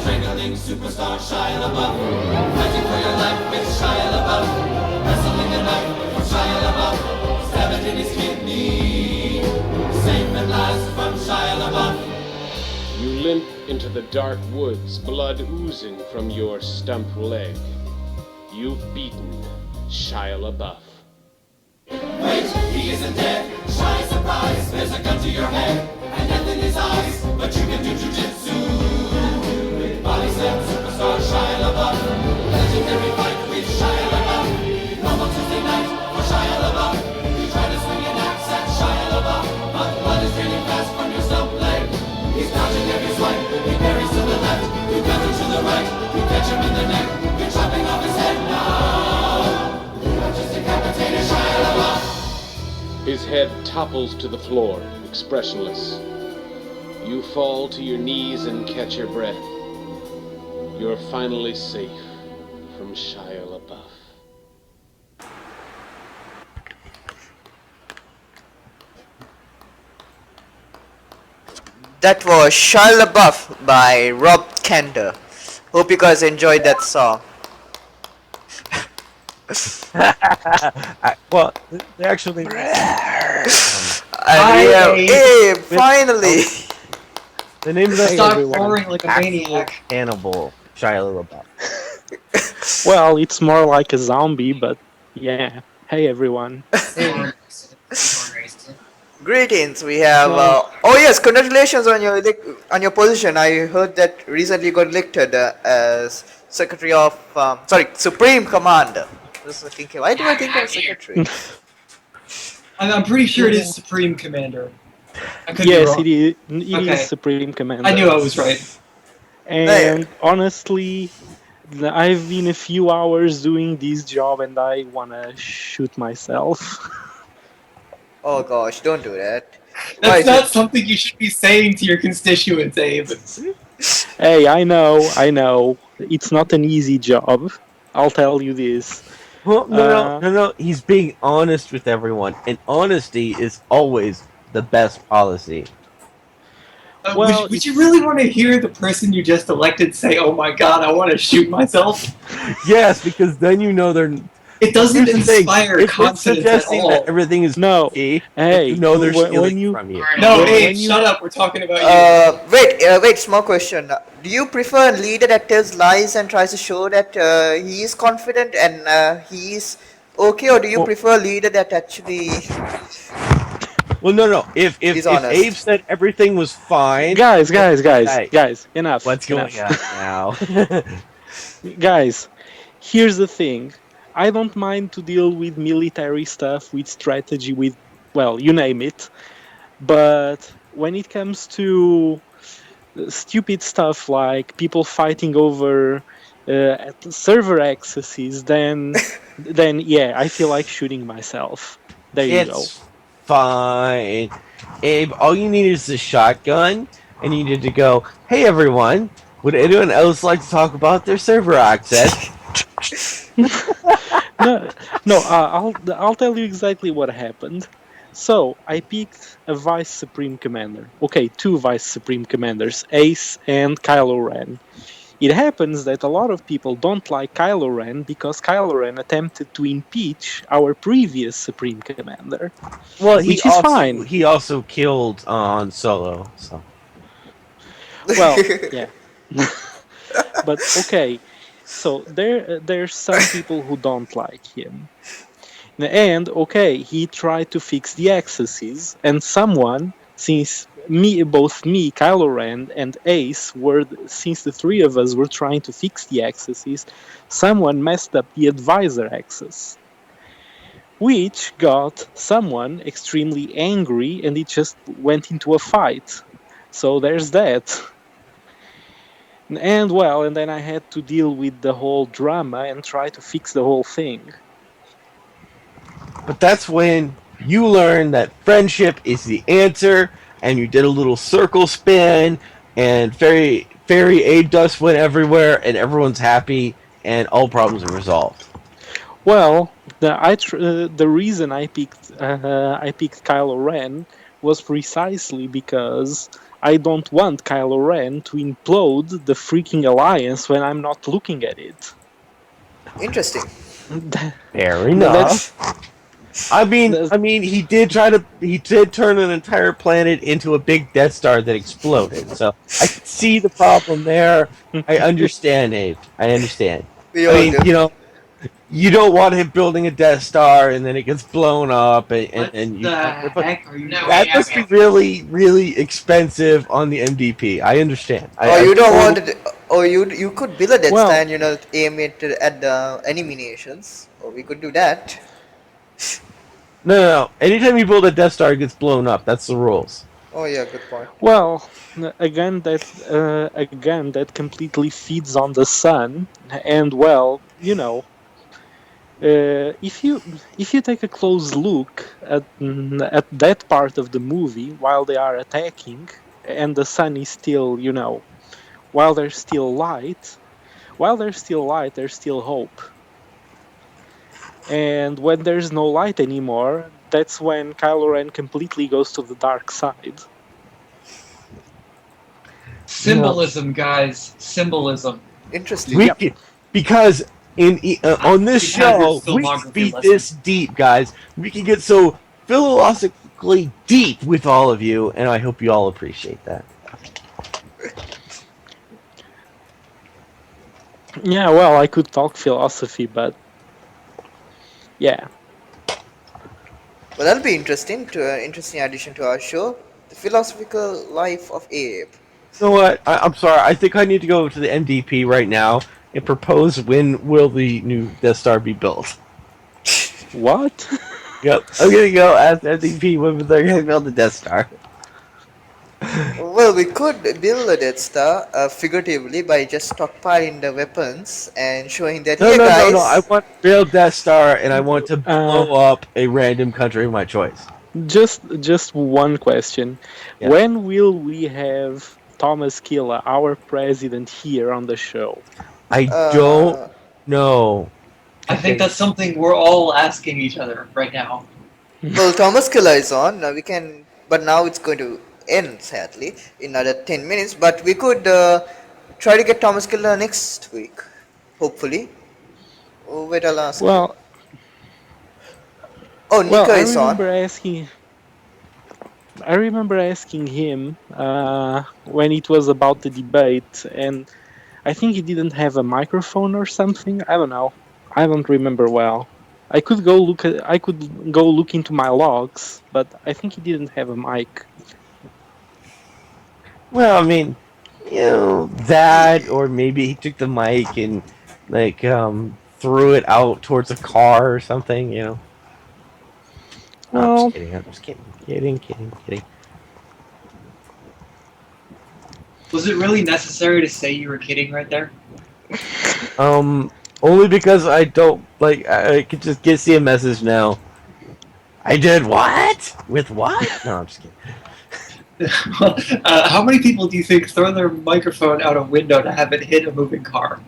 Strangling superstar Shia LaBeouf. Fighting for your life with Shia LaBeouf. Wrestling a knife for Shia LaBeouf. Stab it in his kidney. Safe at last from Shia LaBeouf. You limp into the dark woods, blood oozing from your stump leg. You've beaten Shia LaBeouf. Wait, he isn't dead. Shy surprise, there's a gun to your head and death in his eyes. But you can do jujitsu. Body slam superstar Shia LaBeouf. Legendary fight with Shia LaBeouf. Normal Tuesday night for Shia LaBeouf. You try to swing an axe at Shia LaBeouf, but blood is draining fast from your stump leg. He's dodging every swipe. He parries to the left. You counter to the right. You catch him in the neck. You're chopping off his head now. You have just decapitated Shia LaBeouf. His head topples to the floor, expressionless. You fall to your knees and catch your breath. You're finally safe from Shia LaBeouf. That was Shia LaBeouf by Rob Kander. Hope you guys enjoyed that song. Well, they actually. Hey, finally! The name of the Stop everyone, roaring like a actual maniac. cannibal Shia LaBeouf. Well, it's more like a zombie, but yeah. Hey everyone. Greetings. We have. Oh yes, congratulations on your position. I heard that recently you got elected as Secretary of Supreme Commander. Why do I think of Secretary? I'm pretty sure it is Supreme Commander. I could be Yes, wrong. it is Okay. Supreme Commander. I knew I was right. And honestly, I've been a few hours doing this job and I wanna shoot myself. Oh gosh, don't do that. Why That's is not it? something you should be saying to your constituents, Abe. Hey, I know. It's not an easy job. I'll tell you this. Well, Uh, no. He's being honest with everyone, and honesty is always the best policy. Well, Would you really want to hear the person you just elected say, "Oh my God, I want to shoot myself"? Yes, because then you know they're. It doesn't Here's the thing, inspire if it's confidence at suggesting all. that everything is No. key, Hey, you know they're when stealing you- from you. No, When Abe, you- shut up. We're talking about you. Wait, small question. Do you prefer a leader that tells lies and tries to show that he is confident and he is okay, or do you Well- prefer a leader that actually Well, no. If is honest? Abe said everything was fine, guys, Hey, enough. what's going enough. on now? Guys, here's the thing. I don't mind to deal with military stuff, with strategy, with, well, you name it. But when it comes to stupid stuff like people fighting over server accesses, then yeah, I feel like shooting myself. There you go. It's fine, Abe. All you need is a shotgun, and you need to go. Hey, everyone. Would anyone else like to talk about their server access? I'll tell you exactly what happened. So I picked a Vice Supreme Commander. Okay, two Vice Supreme Commanders, Ace and Kylo Ren. It happens that a lot of people don't like Kylo Ren because Kylo Ren attempted to impeach our previous Supreme Commander. Well, Which is fine. He also killed on Solo. So Well, yeah. But okay, so there's some people who don't like him. And okay, he tried to fix the accesses, and someone, since both me, Kylo Ren, and Ace since the three of us were trying to fix the accesses, someone messed up the advisor access, which got someone extremely angry, and it just went into a fight. So there's that. And well, and then I had to deal with the whole drama and try to fix the whole thing. but that's when you learn that friendship is the answer, and you did a little circle spin, and fairy Abe dust went everywhere, and everyone's happy, and all problems are resolved. Well, the reason I picked Kylo Ren was precisely because I don't want Kylo Ren to implode the freaking alliance when I'm not looking at it. Interesting. Fair No, enough. I mean, he did turn an entire planet into a big Death Star that exploded. So I can see the problem there. I understand, Abe. I understand. We I all mean, do. you know, you don't want him building a Death Star and then it gets blown up, What and you. the But heck are you that must be really, really expensive on the MDP. I understand. You don't want it. Or you could build a Death Well- Star and aim it at the enemy nations. Or we could do that. No. Anytime you build a Death Star, it gets blown up. That's the rules. Oh yeah, good point. Well, again, that completely feeds on the sun, and well, if you take a close look at that part of the movie while they are attacking, and the sun is still, while there's still light, there's still hope. And when there's no light anymore, that's when Kylo Ren completely goes to the dark side. Symbolism, guys. Symbolism. Interesting. Because on this You have your show we filmography beat lesson. this deep, guys. We can get so philosophically deep with all of you, and I hope you all appreciate that. Yeah, well, I could talk philosophy, but yeah. Well, that'll be interesting. Interesting addition to our show, the philosophical life of Abe. You know what? I'm sorry. I think I need to go to the MDP right now and propose when will the new Death Star be built. What? Yep. I'm gonna go ask MVP when they're gonna build the Death Star. Well, we could build a Death Star figuratively by just stockpiling the weapons and showing that, No, here, no, no, no. I guys. want a real Death Star, and I want to Uh, blow up a random country of my choice. just one question. Yeah. When will we have Thomas Killa, our president, here on the show? I don't Uh, know. I think that's something we're all asking each other right now. well, Thomas Killer is on. We can, but now it's going to end sadly in another 10 minutes. But we could try to get Thomas Killer next week, hopefully. Oh, wait, I'll ask him. Well, Oh, well, Nika is on. I remember asking him when it was about the debate, and I think he didn't have a microphone or something. I don't know. I don't remember well. I could go look into my logs, but I think he didn't have a mic. Well, I mean, that, or maybe he took the mic and like threw it out towards a car or something. No, I'm Well, just kidding. I'm just kidding. Was it really necessary to say you were kidding right there? Only because I don't like. I could just see a message now. I did what? With what? No, I'm just kidding. How many people do you think throw their microphone out a window to have it hit a moving car?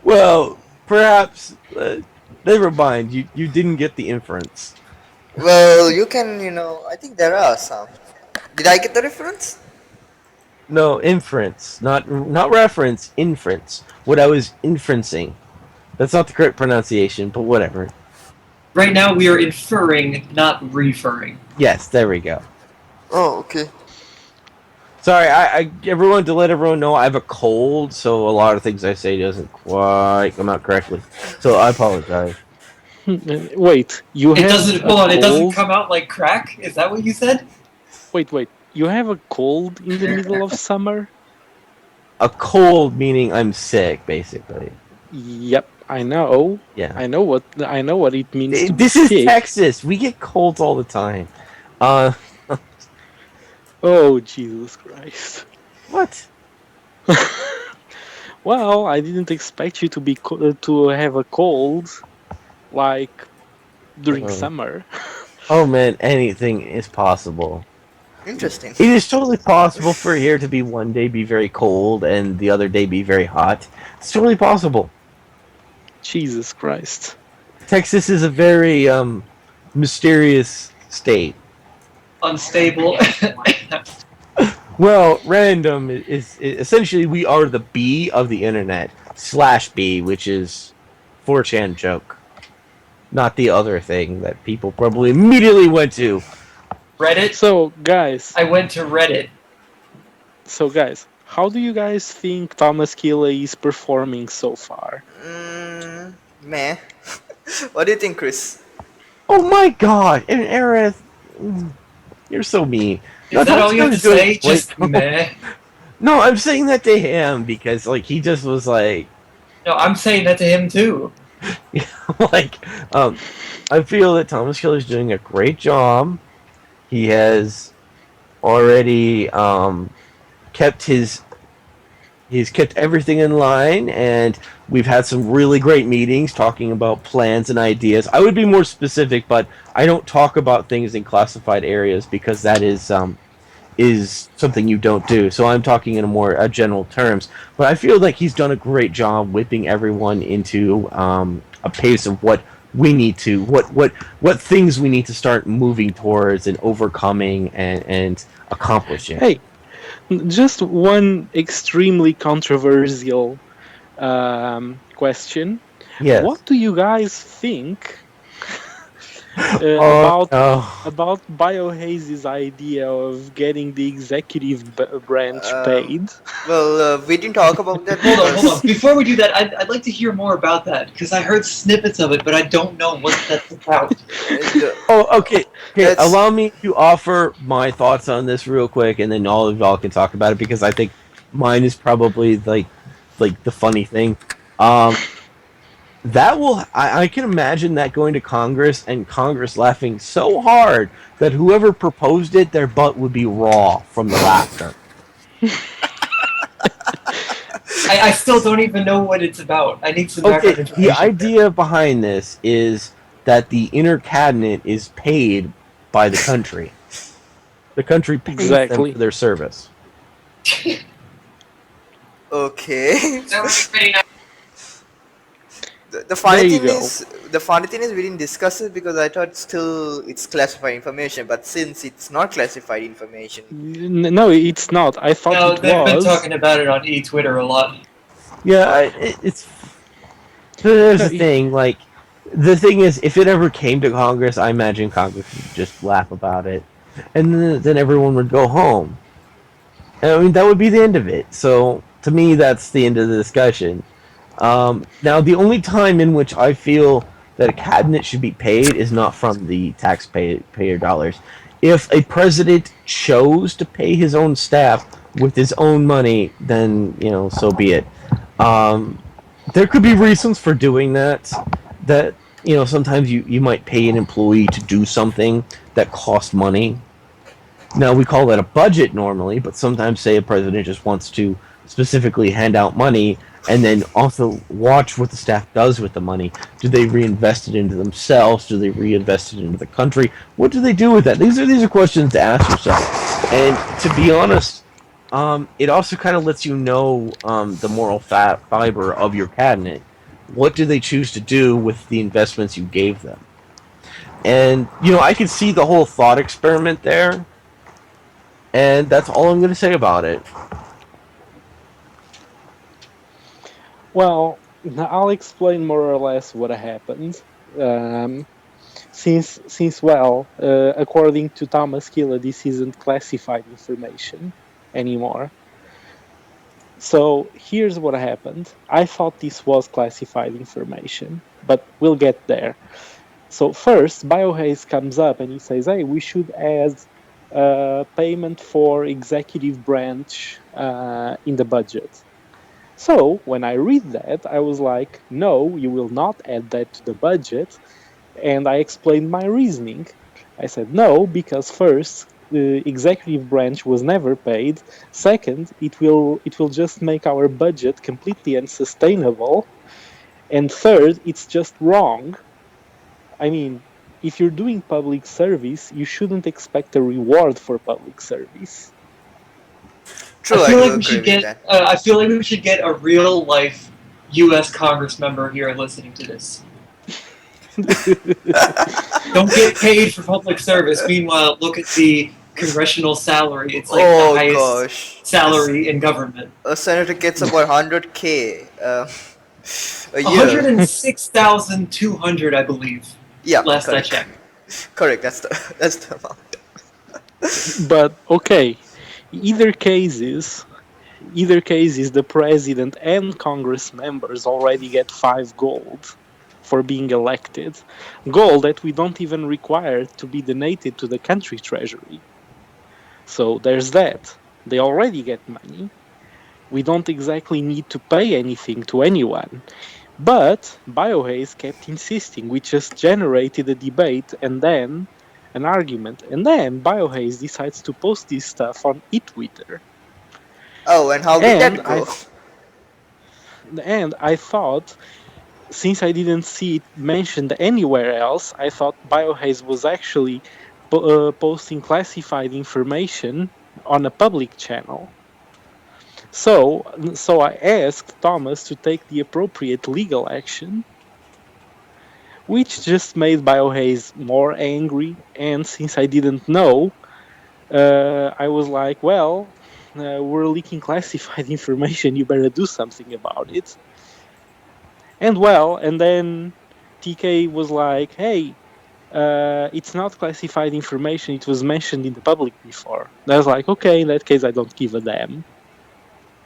Well, perhaps. Never mind. You didn't get the inference. Well, you can, I think there are some. Did I get the reference? No, inference, not reference. Inference. What I was inferencing. That's not the correct pronunciation, but whatever. Right now we are inferring, not referring. Yes, there we go. Oh, okay. Sorry, I everyone to let everyone know I have a cold, so a lot of things I say doesn't quite come out correctly. So I apologize. wait, you It have doesn't. a Hold on. It doesn't cold? come out like crack. Is that what you said? Wait, you have a cold in the middle of summer? A cold meaning I'm sick, basically. Yep, I know. Yeah. I know what it means to be This is sick. Texas. We get colds all the time. Oh, Jesus Christ. What? Well, I didn't expect you to be to have a cold like during summer. Oh man, anything is possible. Interesting. It is totally possible for here to be one day be very cold and the other day be very hot. It's totally possible. Jesus Christ. Texas is a very mysterious state. Unstable. Well, random is essentially we are the B of the internet /B, which is 4chan joke, not the other thing that people probably immediately went to. Reddit. So, guys, I went to Reddit. how do you guys think Thomas Killa is performing so far? Meh. What do you think, Chris? Oh my God, and Aerith, you're so mean. Is that all you have to say? Just meh. No, I'm saying that to him because like he just was like, No, I'm saying that to him too. like, I feel that Thomas Killer is doing a great job. He has already he's kept everything in line, and we've had some really great meetings talking about plans and ideas. I would be more specific, but I don't talk about things in classified areas because that is something you don't do. So I'm talking in more general terms. But I feel like he's done a great job whipping everyone into a pace of what we need to, what things we need to start moving towards and overcoming and accomplishing. Hey, just one extremely controversial question. Yes. What do you guys think about Biohaze's idea of getting the executive branch paid? Well, we didn't talk about that. Hold on. Before we do that, I'd like to hear more about that because I heard snippets of it, but I don't know what that's about. Okay. Allow me to offer my thoughts on this real quick, and then all of y'all can talk about it because I think mine is probably like the funny thing. That will, I can imagine that going to Congress and Congress laughing so hard that whoever proposed it, their butt would be raw from the laughter. I still don't even know what it's about. I need some Okay, background the information. idea behind this is that the inner cabinet is paid by the country. The country pays them for Exactly. their service. Okay. That would be pretty nice. The There funny you thing go. is, we didn't discuss it because I thought still it's classified information. But since it's not classified information, No, it's not. I thought No, it they've been was. talking about it on Twitter a lot. Yeah, it's. There's No, the thing, like, the thing is, if it ever came to Congress, I imagine Congress would just laugh about it, and then everyone would go home. I mean, that would be the end of it. So, to me, that's the end of the discussion. Now, the only time in which I feel that a cabinet should be paid is not from the taxpayer dollars. If a president chose to pay his own staff with his own money, then, so be it. Um, there could be reasons for doing that. That, sometimes you might pay an employee to do something that costs money. Now, we call that a budget normally, but sometimes, say, a president just wants to specifically hand out money and then also watch what the staff does with the money. Do they reinvest it into themselves? Do they reinvest it into the country? What do they do with that? These are questions to ask yourself. And to be honest, it also kind of lets you know the moral fiber of your cabinet. What do they choose to do with the investments you gave them? And, I can see the whole thought experiment there, and that's all I'm going to say about it. Well, I'll explain more or less what happened. Um, according to Thomas Killa, this isn't classified information anymore. So here's what happened. I thought this was classified information, but we'll get there. So first, Biohaze comes up and he says, "Hey, we should add payment for executive branch in the budget." So when I read that, I was like, "No, you will not add that to the budget." And I explained my reasoning. I said, "No, because first, the executive branch was never paid. Second, it will just make our budget completely unsustainable. And third, it's just wrong. I mean, if you're doing public service, you shouldn't expect a reward for public service." I true, I feel do like we agree should with get. that. I feel like we should get a real life U.S. Congress member here listening to this. Don't get paid for public service. Meanwhile, look at the congressional salary. It's like the Oh highest gosh, salary in government. a senator gets about 100K a One hundred year. and six thousand two hundred, I believe. Yeah, Last I correct. checked. Correct. That's the amount. But okay, either cases, the president and Congress members already get 5 gold for being elected. Gold that we don't even require to be donated to the country treasury. So there's that. They already get money. We don't exactly need to pay anything to anyone. But Biohaze kept insisting. We just generated a debate and then an argument. And then Biohaze decides to post this stuff on eTwitter. Oh, and how did And that go? I thought, since I didn't see it mentioned anywhere else, I thought Biohaze was actually posting classified information on a public channel. So I asked Thomas to take the appropriate legal action, which just made Biohaze more angry. And since I didn't know, I was like, well, we're leaking classified information. You better do something about it. And then TK was like, hey, it's not classified information. It was mentioned in the public before. And I was like, okay, in that case, I don't give a damn.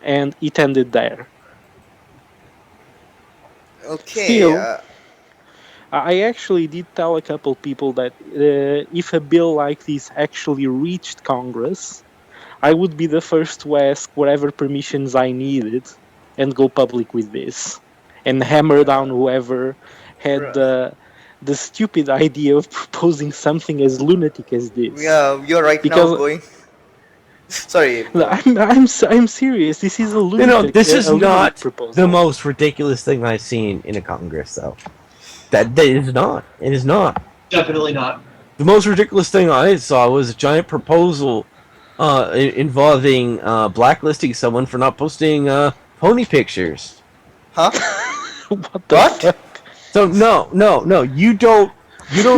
And it ended there. Okay. Still, I actually did tell a couple people that if a bill like this actually reached Congress, I would be the first to ask whatever permissions I needed and go public with this. and hammer down whoever had the stupid idea of proposing something as lunatic as this. Yeah, you're right now Because going. Sorry, go on. I'm serious. This is a lunatic. This is a lunatic not proposal. the most ridiculous thing I've seen in a Congress, though. That is not. It is not. Definitely not. The most ridiculous thing I saw was a giant proposal involving blacklisting someone for not posting pony pictures. Huh? What the What? fuck? So no, you don't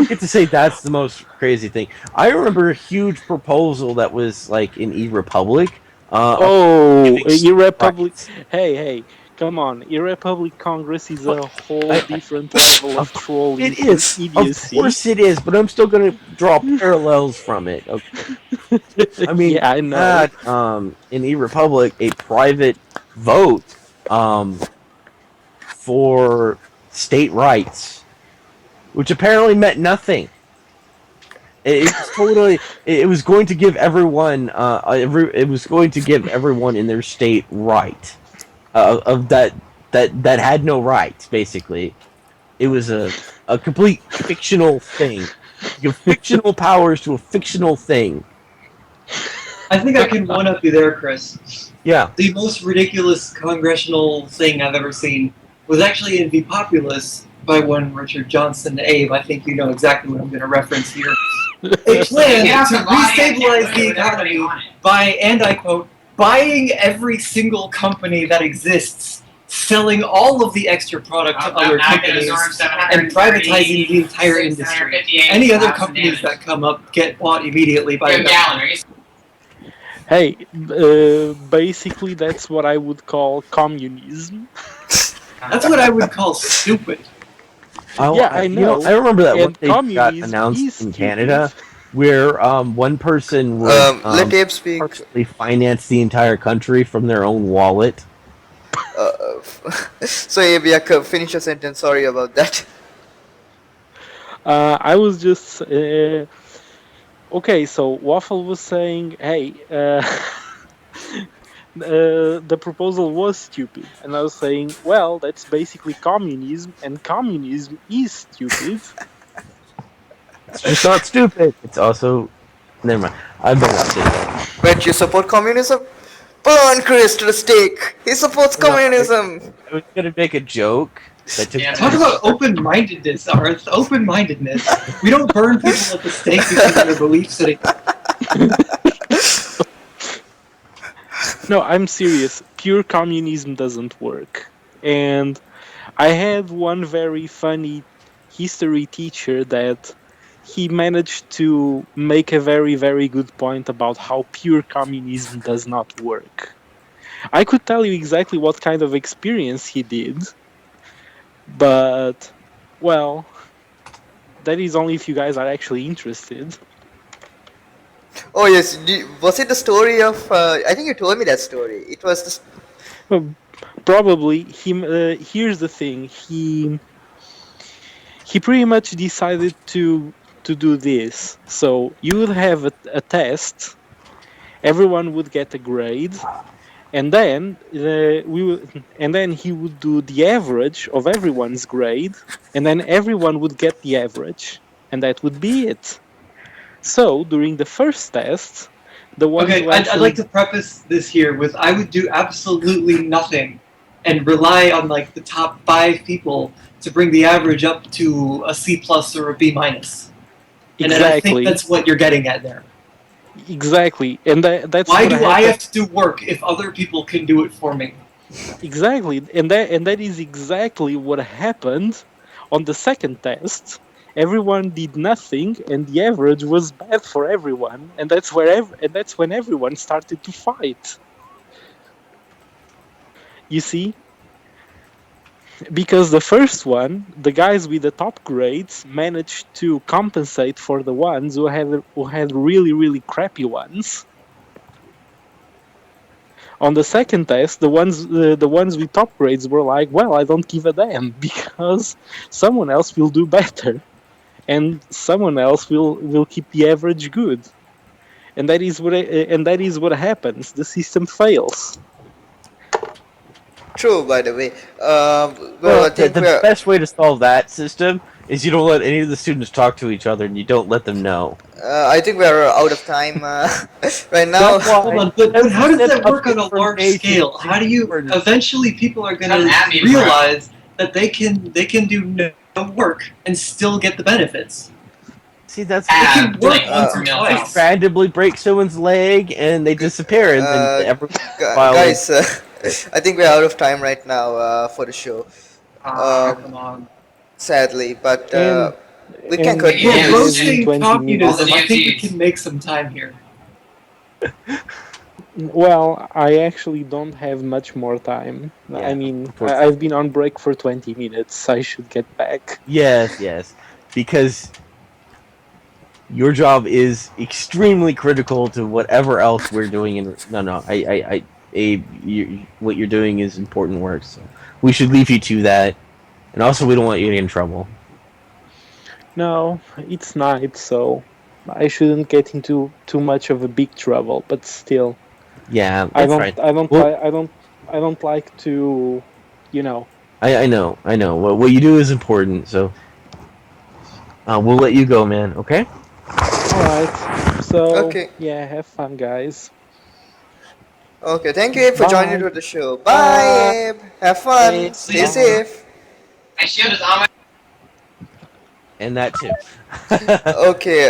get to say that's the most crazy thing. I remember a huge proposal that was like in E-Republic. Oh, giving E-Republic. rights. Hey, come on. E-Republic Congress is a whole I- different level of trolling. It is, idiocy. of course it is, but I'm still going to draw parallels from it. Okay. I mean, yeah, I know. had, in E-Republic a private vote for state rights, which apparently meant nothing. It was totally. It was going to give everyone. It was going to give everyone in their state right of that had no rights. Basically, it was a complete fictional thing. You give fictional powers to a fictional thing. I think I can one up you there, Chris. Yeah. The most ridiculous congressional thing I've ever seen was actually in The Populace by one Richard Johnson Abe. I think you know exactly what I'm going to reference here. A plan to restabilize the economy by, and I quote, buying every single company that exists, selling all of the extra product to other companies, and privatizing the entire industry. Any other companies that come up get bought immediately by the government. Hey, basically that's what I would call communism. That's what I would call stupid. Yeah, I know. I remember that one And thing got communism announced is in stupid. Canada, where one person would Let Abe speak. partially finance the entire country from their own wallet. So Abe, yeah, finish your sentence. Sorry about that. I was just okay. So Waffle was saying, "Hey, the proposal was stupid," and I was saying, "Well, that's basically communism, and communism is stupid." It's just not stupid. It's also never mind. I've been watching. But you support communism? Burn Chris to the stake. He supports No, communism. I was gonna make a joke that took. Talk about open-mindedness, Arth. Open-mindedness. We don't burn people at the stake because of their beliefs. No, I'm serious. Pure communism doesn't work. And I had one very funny history teacher that he managed to make a very, very good point about how pure communism does not work. I could tell you exactly what kind of experience he did, but, well, that is only if you guys are actually interested. Oh yes, was it the story of? I think you told me that story. It was the. Probably. Here's the thing. He pretty much decided to do this. So you would have a test. Everyone would get a grade, and then he would do the average of everyone's grade, and then everyone would get the average, and that would be it. So during the first test, the ones Okay, who I'd actually like to preface this here with I would do absolutely nothing and rely on like the top 5 people to bring the average up to a C plus or a B minus. And I think that's what you're getting at there. Exactly, and that's Why what do I happened. have to do work if other people can do it for me? Exactly, and that is exactly what happened on the second test. Everyone did nothing, and the average was bad for everyone, and that's when everyone started to fight. You see, because the first one, the guys with the top grades managed to compensate for the ones who had really, really crappy ones. On the second test, the ones with top grades were like, well, I don't give a damn because someone else will do better, and someone else will keep the average good, and that is what happens. The system fails. True, by the way. Well, I Well, think the we're. best way to solve that system is you don't let any of the students talk to each other, and you don't let them know. I think we're out of time right now. That's why. Hold on, but that's how the does set that of work on a large information scale? How do you for- eventually people are going Turn to admin realize that they can do no work and still get the benefits? See, that's They Ah, can work like once for or meal they twice. times. randomly break someone's leg and they disappear, and then everyone filing. Guys, I think we're out of time right now for the show. Come Um, on. Sadly, but And we can and continue We're Yeah, both this. within saying 20 communism. All I the think we DOTs. can make some time here. Well, I actually don't have much more time. Yeah, I mean, unfortunately. I've been on break for 20 minutes. I should get back. Yes, because your job is extremely critical to whatever else we're doing. No, Abe, what you're doing is important work, so we should leave you to that. And also, we don't want you to get in trouble. No, it's night, so I shouldn't get into too much of a big trouble. But still, Yeah, I that's don't, right. I don't Well, like, I don't like to, you know. I know. What you do is important, so we'll let you go, man. Okay? All right. So Okay, yeah, have fun, guys. okay. Thank you, Abe, for joining Bye. to the show. Bye, Bye. Abe. Have fun. Stay Bye. safe. My shield is on my. And that too. Okay,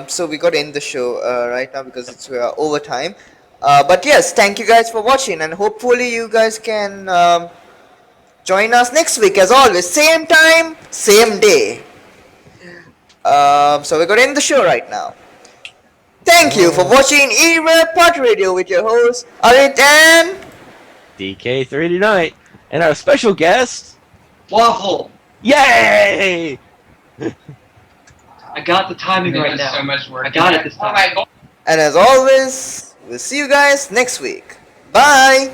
so we got to end the show right now because it's overtime. But yes, thank you guys for watching, and hopefully you guys can join us next week as always. Same time, same day. So we're going to end the show right now. Thank you for watching Erev Party Radio with your host, Arit and... DK3 tonight. And our special guest. Waffle. Yay! I got the timing right There's now. so much work. I got it this time. Alright, go. And as always, we'll see you guys next week. Bye!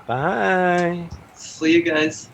Bye. See you guys.